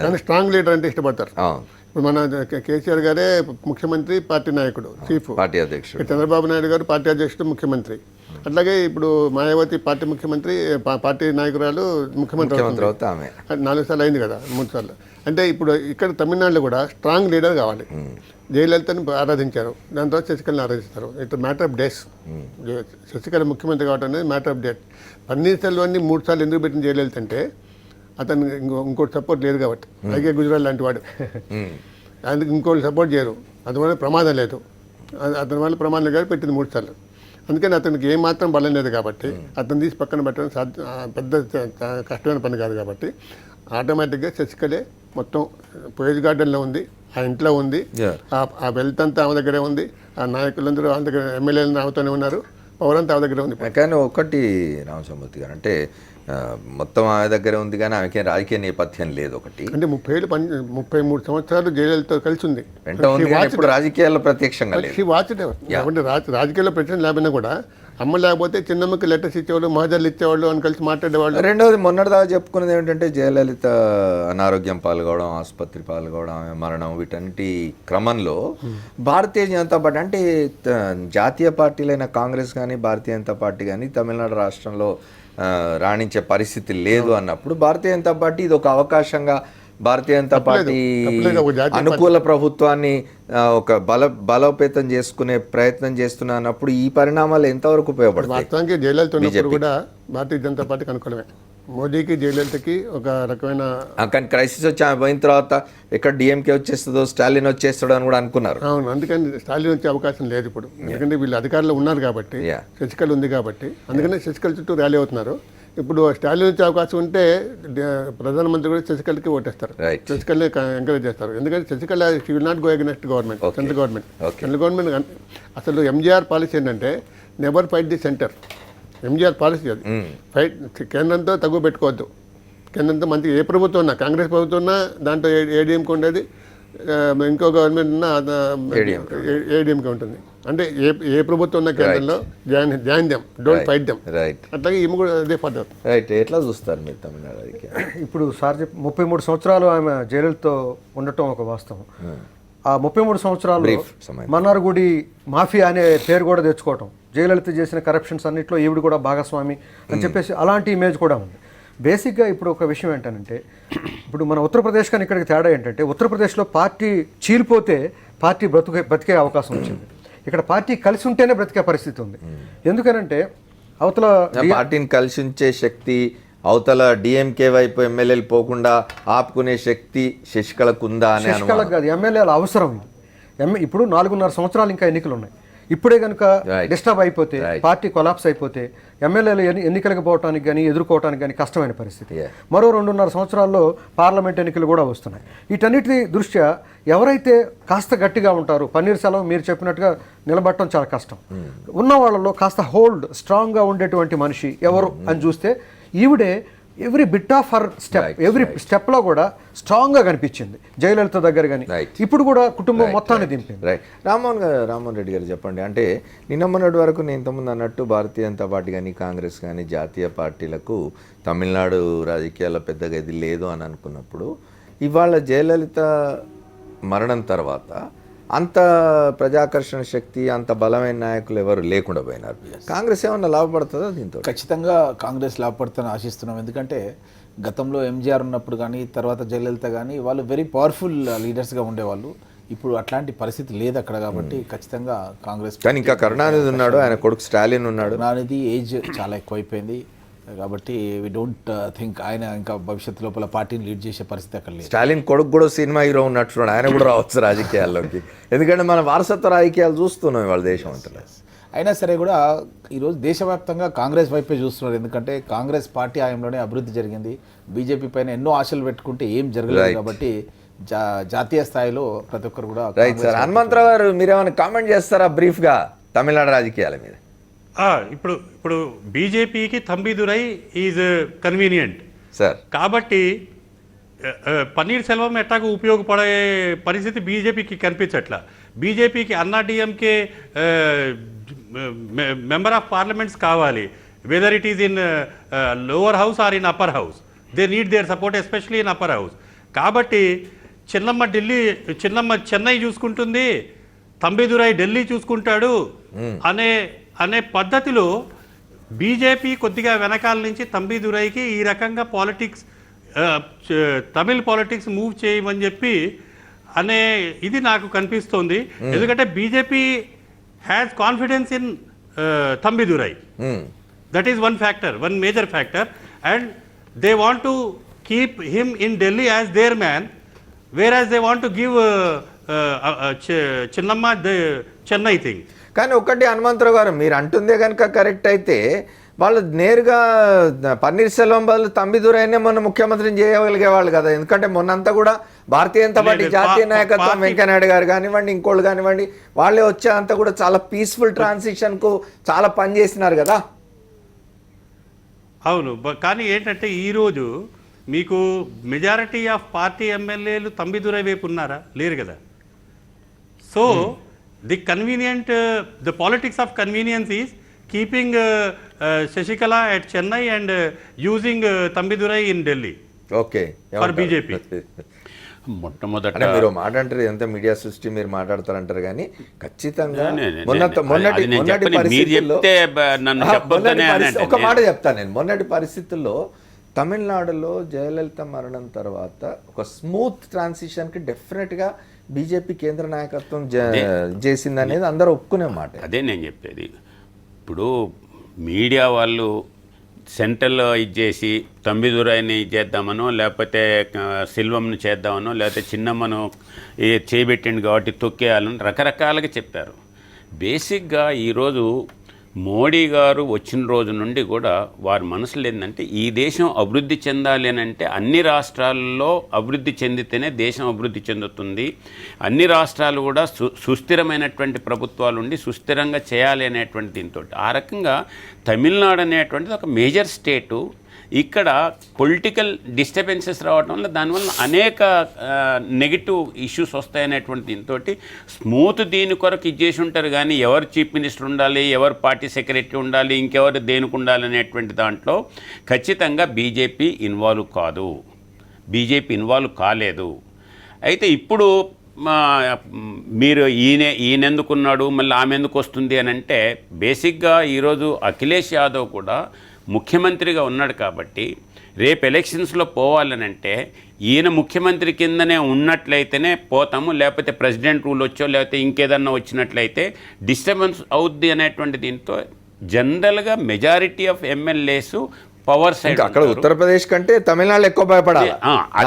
కానీ స్ట్రాంగ్ లీడర్ అంటే ఇష్టపడతారు. ఇప్పుడు మన కేసీఆర్ గారే ముఖ్యమంత్రి, పార్టీ నాయకుడు, చీఫ్ పార్టీ అధ్యక్షుడు. చంద్రబాబు నాయుడు గారు పార్టీ అధ్యక్షుడు, ముఖ్యమంత్రి. అట్లాగే ఇప్పుడు మాయావతి పార్టీ ముఖ్యమంత్రి, పార్టీ నాయకురాలు ముఖ్యమంత్రి 4 సార్లు అయింది కదా, 3 సార్లు. అంటే ఇప్పుడు ఇక్కడ తమిళనాడులో కూడా స్ట్రాంగ్ లీడర్ కావాలి. జయలలితని ఆరాధించారు, దాని తర్వాత శశికళని ఆరాధిస్తారు. It matter of days. Sasikala ముఖ్యమంత్రి కావడం అనేది మ్యాటర్ ఆఫ్ డేట్. పన్నీర్ సెల్వాన్ని 3 సార్లు ఎందుకు పెట్టిన జయలలిత అంటే అతను ఇంకోటి సపోర్ట్ లేదు కాబట్టి. అలాగే గుజరాత్ లాంటి వాడు, అందుకు ఇంకోటి సపోర్ట్ చేయరు. అందువల్ల ప్రమాదం లేదు. అతని వల్ల ప్రమాదం లేదు పెట్టింది 3 సార్లు. అందుకని అతనికి ఏమాత్రం బలం లేదు కాబట్టి అతను తీసి పక్కన పెట్టడం పెద్ద కష్టమైన పని కాదు కాబట్టి ఆటోమేటిక్గా శశికళే మొత్తం పోయేజ్ గార్డెన్లో ఉంది, ఆ ఇంట్లో ఉంది, ఆ వెల్త్ అంతా ఆమె దగ్గరే ఉంది, ఆ నాయకులందరూ ఆమె దగ్గర, ఎమ్మెల్యేలు ఆమెతోనే ఉన్నారు, పవర్ అంతా ఆమె దగ్గర ఉంది. కానీ ఒకటి రామచంద్రమూర్తి గారు, అంటే మొత్తం ఆమె దగ్గర ఉంది కానీ ఆమెకి రాజకీయ నేపథ్యం లేదు. ఒకటి అంటే 33 సంవత్సరాలు జైలుతో కలిసి ఉంది. రాజకీయాల్లో ప్రత్యక్షంగా రాజకీయాల్లో ప్రత్యక్షం లేకపోయినా కూడా అమ్మ లేకపోతే చిన్నమ్మకి లెటర్స్ ఇచ్చేవాళ్ళు, మహజర్లు ఇచ్చేవాళ్ళు, అని కలిసి మాట్లాడేవాళ్ళు. రెండవది మొన్నటిదాకా చెప్పుకున్నది ఏమిటంటే జయలలిత అనారోగ్యం పాల్గొవడం, ఆసుపత్రి పాల్గొవడం, ఆమె మరణం, వీటన్నిటి క్రమంలో భారతీయ జనతా పార్టీ అంటే జాతీయ పార్టీలైన కాంగ్రెస్ కానీ భారతీయ జనతా పార్టీ కానీ తమిళనాడు రాష్ట్రంలో రాణించే పరిస్థితి లేదు అన్నప్పుడు భారతీయ జనతా పార్టీ ఇది ఒక అవకాశంగా, భారతీయ జనతా పార్టీ అనుకూల ప్రభుత్వాన్ని ఒక బలోపేతం చేసుకునే ప్రయత్నం చేస్తున్నప్పుడు ఈ పరిణామాలు ఎంతవరకు ఉపయోగపడతాయి? వాస్తవానికి జయలలిత ఉన్నప్పుడు కూడా భారతీయ జనతా పార్టీకి అనుకూలమే. మోదీకి జయలలితకి ఒక రకమైన కానీ క్రైసిస్ వచ్చి ఆమె పోయిన తర్వాత ఎక్కడ డిఎంకే వచ్చేస్తుందో, స్టాలిన్ వచ్చేస్తాడో అని కూడా అనుకున్నారు. అవును, అందుకని స్టాలిన్ వచ్చే అవకాశం లేదు ఇప్పుడు. ఎందుకంటే వీళ్ళు అధికారంలో ఉన్నారు కాబట్టి, శశికళ ఉంది కాబట్టి, అందుకనే శశికళ చుట్టూ ర్యాలీ అవుతున్నారు. ఇప్పుడు స్టాలిన్ వచ్చే అవకాశం ఉంటే ప్రధానమంత్రి కూడా శశికళకి ఓటేస్తారు, శశికళని ఎంకరేజ్ చేస్తారు. ఎందుకంటే Sasikala she will not go against government, central government. అసలు ఎంజీఆర్ పాలసీ ఏంటంటే never fight the centre. MGR policy అది. ఫైట్ కేంద్రంతో తగ్గు పెట్టుకోవద్దు. కేంద్రంతో మంచి ఏ ప్రభుత్వం ఉన్నా, కాంగ్రెస్ ప్రభుత్వం ఉన్నా దాంట్లో ఏడీఎంకి ఉండేది, ఇంకో గవర్నమెంట్ ఉన్నా ఏడీఎంకి ఉంటుంది. అంటే ఏ ప్రభుత్వం ఉన్న కేంద్రంలో join them, don't fight them. అట్లాగే ఈమె కూడా అదే పద్ధతి. రైట్. ఎట్లా చూస్తారు మీరు తమిళనాడు? ఇప్పుడు సార్ 33 సంవత్సరాలు ఆమె జైలుతో ఉండటం ఒక వాస్తవం. ఆ 33 సంవత్సరాలు మన్నార్గుడి మాఫియా అనే పేరు కూడా తెచ్చుకోవటం, జయలలిత చేసిన కరప్షన్స్ అన్నింటిలో ఈవిడ కూడా భాగస్వామి అని చెప్పేసి అలాంటి ఇమేజ్ కూడా ఉంది. బేసిక్గా ఇప్పుడు ఒక విషయం ఏంటంటే, ఇప్పుడు మన ఉత్తరప్రదేశ్ కానీ ఇక్కడికి తేడా ఏంటంటే, ఉత్తరప్రదేశ్లో పార్టీ చీలిపోతే పార్టీ బ్రతికే అవకాశం వచ్చింది. ఇక్కడ పార్టీ కలిసి ఉంటేనే బ్రతికే పరిస్థితి ఉంది. ఎందుకనంటే అవతల పార్టీని కలిసి ఉంచే శక్తి, అవతల డిఎంకే వైపు ఎమ్మెల్యేలు పోకుండా ఆపుకునే శక్తి శశికళకు ఉందా అని. శశికళకు కాదు, ఎమ్మెల్యేల అవసరం. ఇప్పుడు 4.5 సంవత్సరాలు ఇంకా ఎన్నికలు ఉన్నాయి. ఇప్పుడే కనుక డిస్టర్బ్ అయిపోతే, పార్టీ కొలాప్స్ అయిపోతే ఎమ్మెల్యేలు ఎన్నికలకు పోవటానికి కానీ ఎదుర్కోవటానికి కానీ కష్టమైన పరిస్థితి. మరో 2.5 సంవత్సరాల్లో పార్లమెంట్ ఎన్నికలు కూడా వస్తున్నాయి. వీటన్నిటి దృష్ట్యా ఎవరైతే కాస్త గట్టిగా ఉంటారో, పన్నీర్ సెల్వం మీరు చెప్పినట్టుగా నిలబడటం చాలా కష్టం. ఉన్న వాళ్ళలో కాస్త హోల్డ్ స్ట్రాంగ్గా ఉండేటువంటి మనిషి ఎవరు అని చూస్తే ఈవిడే every bit of her step every స్టెప్లో కూడా స్ట్రాంగ్గా కనిపించింది జయలలిత దగ్గర కానీ. ఇప్పుడు కూడా కుటుంబం మొత్తాన్ని దింపింది. రైట్. రామ్మోహన్ రెడ్డి గారు చెప్పండి, అంటే నిన్న మొన్నటి వరకు నేను ఇంతకుముందు అన్నట్టు భారతీయ జనతా పార్టీ కానీ కాంగ్రెస్ కానీ జాతీయ పార్టీలకు తమిళనాడు రాజకీయాల్లో పెద్దగా ఇది లేదు అని అనుకున్నప్పుడు, ఇవాళ జయలలిత మరణం తర్వాత అంత ప్రజాకర్షణ శక్తి, అంత బలమైన నాయకులు ఎవరు లేకుండా పోయినారు. కాంగ్రెస్ ఏమన్నా లాభపడుతుందా దీంతో? ఖచ్చితంగా కాంగ్రెస్ లాభపడుతుందని ఆశిస్తున్నాం. ఎందుకంటే గతంలో ఎంజీఆర్ ఉన్నప్పుడు కానీ తర్వాత జయలలిత కానీ వాళ్ళు వెరీ పవర్ఫుల్ లీడర్స్గా ఉండేవాళ్ళు. ఇప్పుడు అట్లాంటి పరిస్థితి లేదు అక్కడ. కాబట్టి ఖచ్చితంగా కాంగ్రెస్. కానీ ఇంకా కరుణానిధి ఉన్నాడు, ఆయన కొడుకు స్టాలిన్ ఉన్నాడు. కరుణానిధి ఏజ్ చాలా ఎక్కువైపోయింది కాబట్టి వి డోంట్ థింక్ ఆయన ఇంకా భవిష్యత్తు లోపల పార్టీని లీడ్ చేసే పరిస్థితి అక్కడ లేదు. స్టాలిన్ కొడుకు కూడా సినిమా హీరో ఉన్నట్టున్నాడు, ఆయన కూడా రావచ్చు రాజకీయాల్లోకి. ఎందుకంటే మన వారసత్వ రాజకీయాలు చూస్తున్నాం ఇవాళ దేశం అంతా. అయినా సరే కూడా ఈరోజు దేశవ్యాప్తంగా కాంగ్రెస్ వైపే చూస్తున్నారు. ఎందుకంటే కాంగ్రెస్ పార్టీ హయాంలోనే అభివృద్ధి జరిగింది. బీజేపీ పైన ఎన్నో ఆశలు పెట్టుకుంటే ఏం జరగలేదు. కాబట్టి జాతీయ స్థాయిలో ప్రతి ఒక్కరు కూడా. Right sir. హనుమంతరావు గారు మీరేమైనా కామెంట్ చేస్తారా బ్రీఫ్గా తమిళనాడు రాజకీయాల మీద? ఇప్పుడు బీజేపీకి తంబిదురై ఈజ్ కన్వీనియంట్ సార్. కాబట్టి పన్నీర్ సెల్వం ఎట్టాకు ఉపయోగపడే పరిస్థితి బీజేపీకి కనిపించట్లా. బీజేపీకి Anna DMK member of parliaments కావాలి, whether it is in lower house or in upper house. They need their support especially in upper house. కాబట్టి చిన్నమ్మ చెన్నై చూసుకుంటుంది, తంబిదురై ఢిల్లీ చూసుకుంటాడు అనే పద్ధతిలో బీజేపీ కొద్దిగా వెనకాల నుంచి తంబిదురైకి ఈ రకంగా పాలిటిక్స్, తమిళ్ పాలిటిక్స్ మూవ్ చేయమని చెప్పి అనే ఇది నాకు కనిపిస్తోంది. ఎందుకంటే BJP has confidence in Thambidurai. That is one factor, one major factor. And they want to keep him in Delhi as their man, whereas they want to give Chinnamma Chennai thing. కానీ ఒకటి హనుమంతరావు గారు, మీరు అంటుందే కనుక కరెక్ట్ అయితే వాళ్ళు నేరుగా పన్నీర్ సెల్వం బదులు తంబిదురైనే మొన్న ముఖ్యమంత్రిని చేయగలిగేవాళ్ళు కదా. ఎందుకంటే మొన్నంతా కూడా భారతీయ జనతా పార్టీ జాతీయ నాయకత్వం వెంకయ్యనాయుడు గారు కానివ్వండి, ఇంకోళ్ళు కానివ్వండి, వాళ్ళే వచ్చే అంతా కూడా చాలా పీస్ఫుల్ ట్రాన్సిషన్కు చాలా పని చేసినారు కదా. అవును, కానీ ఏంటంటే ఈరోజు మీకు మెజారిటీ ఆఫ్ పార్టీ ఎమ్మెల్యేలు తంబిదురై వైపు ఉన్నారా? లేరు కదా. So the convenient, the politics of convenience is keeping Sasikala at Chennai and using Thambidurai in Delhi. Okay, for BJP. మొట్టమొదట మీరు మాట అంటారు, ఎంత మీడియా సృష్టి మీరు మాట్లాడతారంటారు, కానీ ఖచ్చితంగా ఒక మాట చెప్తాను నేను. మొన్నటి పరిస్థితుల్లో తమిళనాడులో జయలలిత మరణం తర్వాత ఒక స్మూత్ ట్రాన్సిషన్కి డెఫినెట్గా బీజేపీ కేంద్ర నాయకత్వం చేసింది అనేది అందరూ ఒప్పుకునే మాట. అదే నేను చెప్పేది. ఇప్పుడు మీడియా వాళ్ళు సెంట్రల్లో ఇచ్చేసి తంబిదురైని చేద్దామనో, లేకపోతే సిల్వంను చేద్దామనో, లేకపోతే చిన్నమ్మను చేయబెట్టిండు కాబట్టి తొక్కేయాలని రకరకాలుగా చెప్పారు. బేసిక్గా ఈరోజు మోడీ గారు వచ్చిన రోజు నుండి కూడా వారి మనసులో ఏంటంటే ఈ దేశం అభివృద్ధి చెందాలి అని అంటే అన్ని రాష్ట్రాల్లో అభివృద్ధి చెందితేనే దేశం అభివృద్ధి చెందుతుంది. అన్ని రాష్ట్రాలు కూడా సుస్థిరమైనటువంటి ప్రభుత్వాలు ఉండి సుస్థిరంగా చేయాలి అనేటువంటి దీంతో ఆ రకంగా తమిళనాడు అనేటువంటిది ఒక మేజర్ స్టేటు. ఇక్కడ పొలిటికల్ డిస్టర్బెన్సెస్ రావడం వల్ల దానివల్ల అనేక నెగిటివ్ ఇష్యూస్ వస్తాయనేటువంటి దీంతో స్మూత్ దీని కొరకు ఇచ్చేసి ఉంటారు. కానీ ఎవరు చీఫ్ మినిస్టర్ ఉండాలి, ఎవరు పార్టీ సెక్రటరీ ఉండాలి, ఇంకెవరు దేనికి ఉండాలి అనేటువంటి దాంట్లో ఖచ్చితంగా బీజేపీ ఇన్వాల్వ్ కాదు, బీజేపీ ఇన్వాల్వ్ కాలేదు. అయితే ఇప్పుడు మీరు ఈయనెందుకున్నాడు, మళ్ళీ ఆమె ఎందుకు వస్తుంది అని అంటే బేసిక్గా ఈరోజు అఖిలేష్ యాదవ్ కూడా ముఖ్యమంత్రిగా ఉన్నాడు కాబట్టి రేపు ఎలక్షన్స్లో పోవాలనంటే ఈయన ముఖ్యమంత్రి కిందనే ఉన్నట్లయితేనే పోతాము, లేకపోతే ప్రెసిడెంట్ రూల్ వచ్చో లేకపోతే ఇంకేదన్నా వచ్చినట్లయితే డిస్టర్బెన్స్ అవుద్ది అనేటువంటి దీంతో జనరల్గా majority of MLAs power side. అక్కడ ఉత్తరప్రదేశ్ కంటే తమిళనాడు ఎక్కువ భయపడాలి.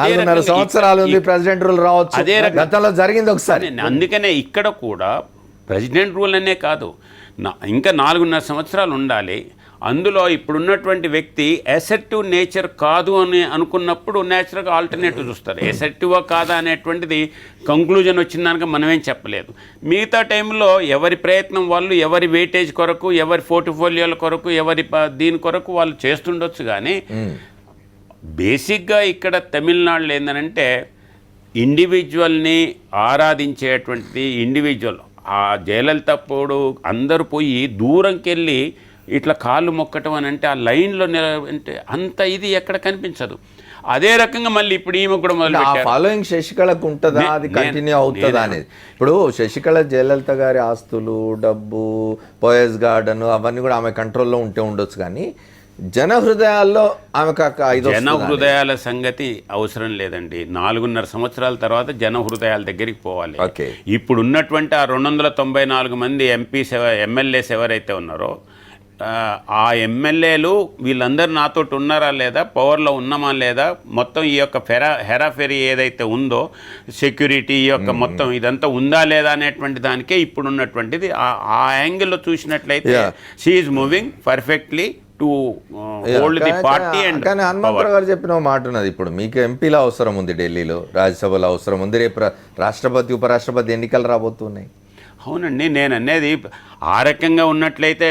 4.5 సంవత్సరాలు ఉంది ప్రెసిడెంట్ రూల్ రావచ్చు, అదే గతంలో జరిగింది ఒకసారి. అందుకనే ఇక్కడ కూడా ప్రెసిడెంట్ రూల్ అనే కాదు, ఇంకా 4.5 సంవత్సరాలు ఉండాలి. అందులో ఇప్పుడున్నటువంటి వ్యక్తి అసెర్టివ్ నేచర్ కాదు అని అనుకున్నప్పుడు నేచురల్గా ఆల్టర్నేటివ్ చూస్తారు. అసెర్టివా కాదా అనేటువంటిది కంక్లూజన్ వచ్చిందాక మనమేం చెప్పలేదు. మిగతా టైంలో ఎవరి ప్రయత్నం వాళ్ళు, ఎవరి వెయిటేజ్ కొరకు, ఎవరి పోర్ట్ఫోలియోల కొరకు, ఎవరి దీని కొరకు వాళ్ళు చేస్తుండొచ్చు. కానీ బేసిక్గా ఇక్కడ తమిళనాడులో ఏంటంటే ఇండివిజువల్ని ఆరాధించేటువంటిది ఇండివిజువల్. ఆ జయలలిత అప్పుడు అందరూ పోయి దూరంకి వెళ్ళి ఇట్లా కాళ్ళు మొక్కటం అని అంటే ఆ లైన్లో అంటే అంత ఇది ఎక్కడ కనిపించదు. అదే రకంగా మళ్ళీ ఇప్పుడు ఈమె కూడా మొదలు ఫాలోయింగ్ శశికళకు ఉంటుందా, అది కంటిన్యూ అవుతుందా అనేది. ఇప్పుడు శశికళ జయలలిత గారి ఆస్తులు, డబ్బు, పోయస్ గార్డెన్ అవన్నీ కూడా ఆమె కంట్రోల్లో ఉంటే ఉండొచ్చు, కానీ జన హృదయాల్లో ఆమెకు జన హృదయాల సంగతి అవసరం లేదండి. 4.5 సంవత్సరాల తర్వాత జన హృదయాల దగ్గరికి పోవాలి. ఇప్పుడు ఉన్నటువంటి ఆ 294 మంది ఎమ్మెల్యేస్ ఎవరైతే ఉన్నారో ఆ ఎమ్మెల్యేలు వీళ్ళందరూ నాతో ఉన్నారా లేదా, పవర్లో ఉన్నామా లేదా, మొత్తం ఈ యొక్క హెరాఫెరీ ఏదైతే ఉందో సెక్యూరిటీ ఈ యొక్క మొత్తం ఇదంతా ఉందా లేదా అనేటువంటి దానికే ఇప్పుడు ఉన్నటువంటిది. ఆ యాంగిల్లో చూసినట్లయితే she is moving perfectly to hold the party. And కానీ హనుమంతరావు గారు చెప్పిన మాట ఉన్నది, ఇప్పుడు మీకు ఎంపీల అవసరం ఉంది, ఢిల్లీలో రాజ్యసభలో అవసరం ఉంది, రేపు రాష్ట్రపతి ఉపరాష్ట్రపతి ఎన్నికలు రాబోతున్నాయి. అవునండి, నేను అనేది ఆ రకంగా ఉన్నట్లయితే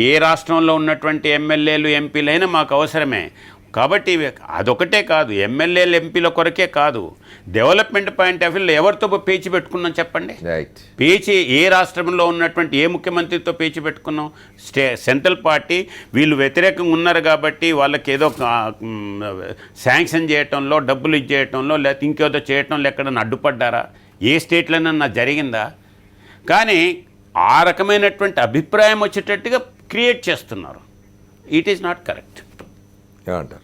ఏ రాష్ట్రంలో ఉన్నటువంటి ఎమ్మెల్యేలు ఎంపీలైనా మాకు అవసరమే. కాబట్టి అదొకటే కాదు, ఎమ్మెల్యేలు ఎంపీల కొరకే కాదు, డెవలప్మెంట్ పాయింట్ ఆఫ్ వ్యూలో ఎవరితో పేచి పెట్టుకున్నాం చెప్పండి. పేచి ఏ రాష్ట్రంలో ఉన్నటువంటి ఏ ముఖ్యమంత్రితో పేచి పెట్టుకున్నాం? సెంట్రల్ పార్టీ వీళ్ళు వ్యతిరేకంగా ఉన్నారు కాబట్టి వాళ్ళకి ఏదో శాంక్షన్ చేయటంలో, డబ్బులు ఇచ్చేయటంలో, లేకపోతే ఇంకేదో చేయటంలో ఎక్కడన్నా అడ్డుపడ్డారా? ఏ స్టేట్లోనన్నా జరిగిందా? కానీ ఆ రకమైనటువంటి అభిప్రాయం వచ్చేటట్టుగా క్రియేట్ చేస్తున్నారు. It is not correct. ఏమంటారు?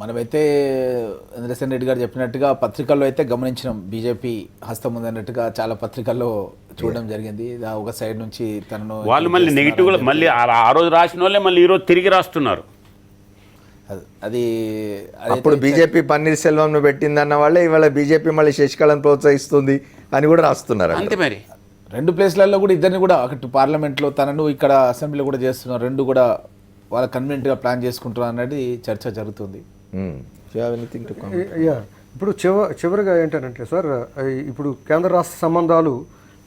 మనమైతే ఇంద్రసేన్ రెడ్డి గారు చెప్పినట్టుగా పత్రికల్లో అయితే గమనించినాం, బీజేపీ హస్తం ఉందన్నట్టుగా చాలా పత్రికల్లో చూడడం జరిగింది. ఒక సైడ్ నుంచి తనను వాళ్ళు మళ్ళీ నెగిటివ్ మళ్ళీ ఆ రోజు రాసిన వాళ్ళే మళ్ళీ ఈరోజు తిరిగి రాస్తున్నారు. అది అప్పుడు బీజేపీ పన్నీర్ సెల్వంను పెట్టిందన్న వాళ్ళే ఇవాళ బీజేపీ మళ్ళీ శశికళను ప్రోత్సహిస్తుంది అని కూడా రాస్తున్నారు. అంతే మరి 2 ప్లేస్లలో కూడా ఇద్దరిని కూడా అటు పార్లమెంట్లో తనను ఇక్కడ అసెంబ్లీలో కూడా చేస్తున్నారు. 2 కూడా వాళ్ళ కన్వీనెంట్గా ప్లాన్ చేసుకుంటున్నారు అనేది చర్చ జరుగుతుంది. ఇప్పుడు చివరిగా ఏంటంటే సార్, ఇప్పుడు కేంద్ర రాష్ట్ర సంబంధాలు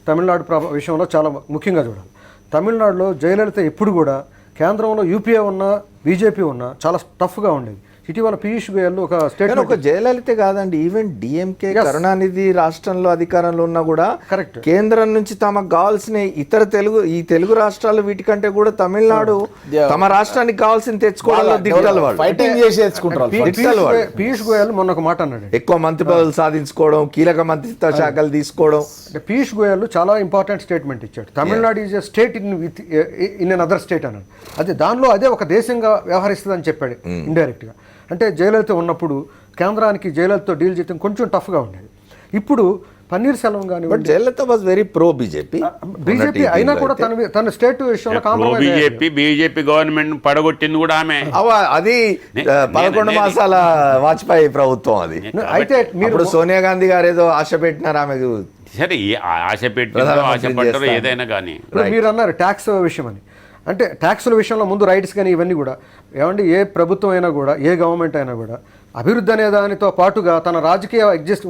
తమిళనాడు విషయంలో చాలా ముఖ్యంగా చూడాలి. తమిళనాడులో జయలలిత ఎప్పుడు కూడా కేంద్రంలో యూపీఏ ఉన్నా బీజేపీ ఉన్నా చాలా టఫ్గా ఉండేది. ఇటీవల పీయూష్ గోయల్ ఒక స్టేట్మెంట్, ఒక జయలలిత కాదండి, ఈవెన్ డిఎంకే కరుణానిధి రాష్ట్రంలో అధికారంలో ఉన్నా కూడా కరెక్ట్ కేంద్రం నుంచి తమకు కావాల్సిన ఇతర తెలుగు రాష్ట్రాలు వీటికంటే కూడా తమిళనాడు తమ రాష్ట్రానికి కావాల్సింది తెచ్చుకోవడంలో దిట్టలు వాళ్ళు. పీయూష్ గోయల్ మొన్న ఒక మాట అన్నాడు, ఎక్కువ మంత్రి పదవులు సాధించుకోవడం, కీలక మంత్రిత్వ శాఖలు తీసుకోవడం. పీయూష్ గోయల్ చాలా ఇంపార్టెంట్ స్టేట్మెంట్ ఇచ్చాడు. Tamil Nadu is a state in an other state అన్నాడు. అదే ఒక దేశంగా వ్యవహరిస్తుందని చెప్పాడు ఇండైరెక్ట్గా. అంటే జయలలిత ఉన్నప్పుడు కేంద్రానికి జయలలితతో డీల్ చేయడం కొంచెం టఫ్గా ఉండేది. ఇప్పుడు పన్నీర్ సెల్వం కానీ Jayalalithaa was very pro BJP అయినా కూడా తన స్టేట్ విషయంలో బీజేపీ గవర్నమెంట్ పడగొట్టింది కూడా ఆమె. అది 11 మాసాల వాజ్పేయి ప్రభుత్వం. అది అయితే మీరు సోనియా గాంధీ గారు ఏదో ఆశ పెట్టినారు ఆమెకు. సరే ఆశ పెట్టారు ఏదైనా కానీ. మీరు అన్నారు ట్యాక్స్ విషయం అని, అంటే ట్యాక్సుల విషయంలో ముందు రైట్స్ కానీ ఇవన్నీ కూడా ఏమండి, ఏ ప్రభుత్వం అయినా కూడా ఏ గవర్నమెంట్ అయినా కూడా అభివృద్ధి అనే దానితో పాటుగా తన రాజకీయ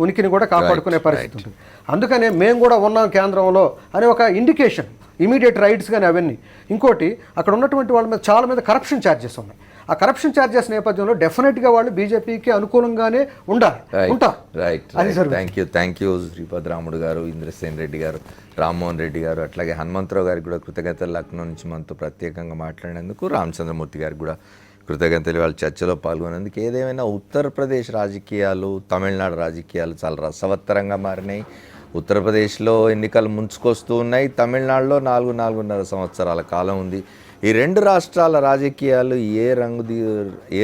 ఉనికిని కూడా కాపాడుకునే పరిస్థితి ఉంటుంది. అందుకనే మేము కూడా ఉన్నాం కేంద్రంలో అనే ఒక ఇండికేషన్, ఇమీడియట్ రైట్స్ కానీ అవన్నీ. ఇంకోటి, అక్కడ ఉన్నటువంటి వాళ్ళ మీద చాలా మీద కరప్షన్ ఛార్జెస్ ఉన్నాయి. ఆ కరప్షన్ ఛార్జెస్ నేపథ్యంలో డెఫినెట్గా వాళ్ళు బీజేపీకి అనుకూలంగానే ఉంటారు. థ్యాంక్ యూ శ్రీపదరాముడు గారు, ఇంద్రసేన్ రెడ్డి గారు, రామ్మోహన్ రెడ్డి గారు, అట్లాగే హనుమంతరావు గారికి కూడా కృతజ్ఞతలు. లక్నో నుంచి మనతో ప్రత్యేకంగా మాట్లాడినందుకు రామచంద్రమూర్తి గారికి కూడా కృతజ్ఞతలు, వాళ్ళ చర్చలో పాల్గొనేందుకు. ఏదేమైనా ఉత్తరప్రదేశ్ రాజకీయాలు, తమిళనాడు రాజకీయాలు చాలా రసవత్తరంగా మారినాయి. ఉత్తరప్రదేశ్లో ఎన్నికలు ముంచుకొస్తూ ఉన్నాయి, తమిళనాడులో 4.5 సంవత్సరాల కాలం ఉంది. ఈ 2 రాష్ట్రాల రాజకీయాలు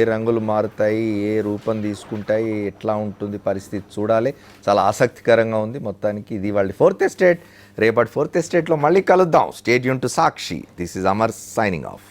ఏ రంగులు మారుతాయి, ఏ రూపం తీసుకుంటాయి, ఎట్లా ఉంటుంది పరిస్థితి చూడాలి. చాలా ఆసక్తికరంగా ఉంది. మొత్తానికి ఇది వాళ్ళ 4th ఎస్టేట్. రేపటి 4th ఎస్టేట్లో మళ్ళీ కలుద్దాం. Stay tune to Sakshi. This is Amar signing off.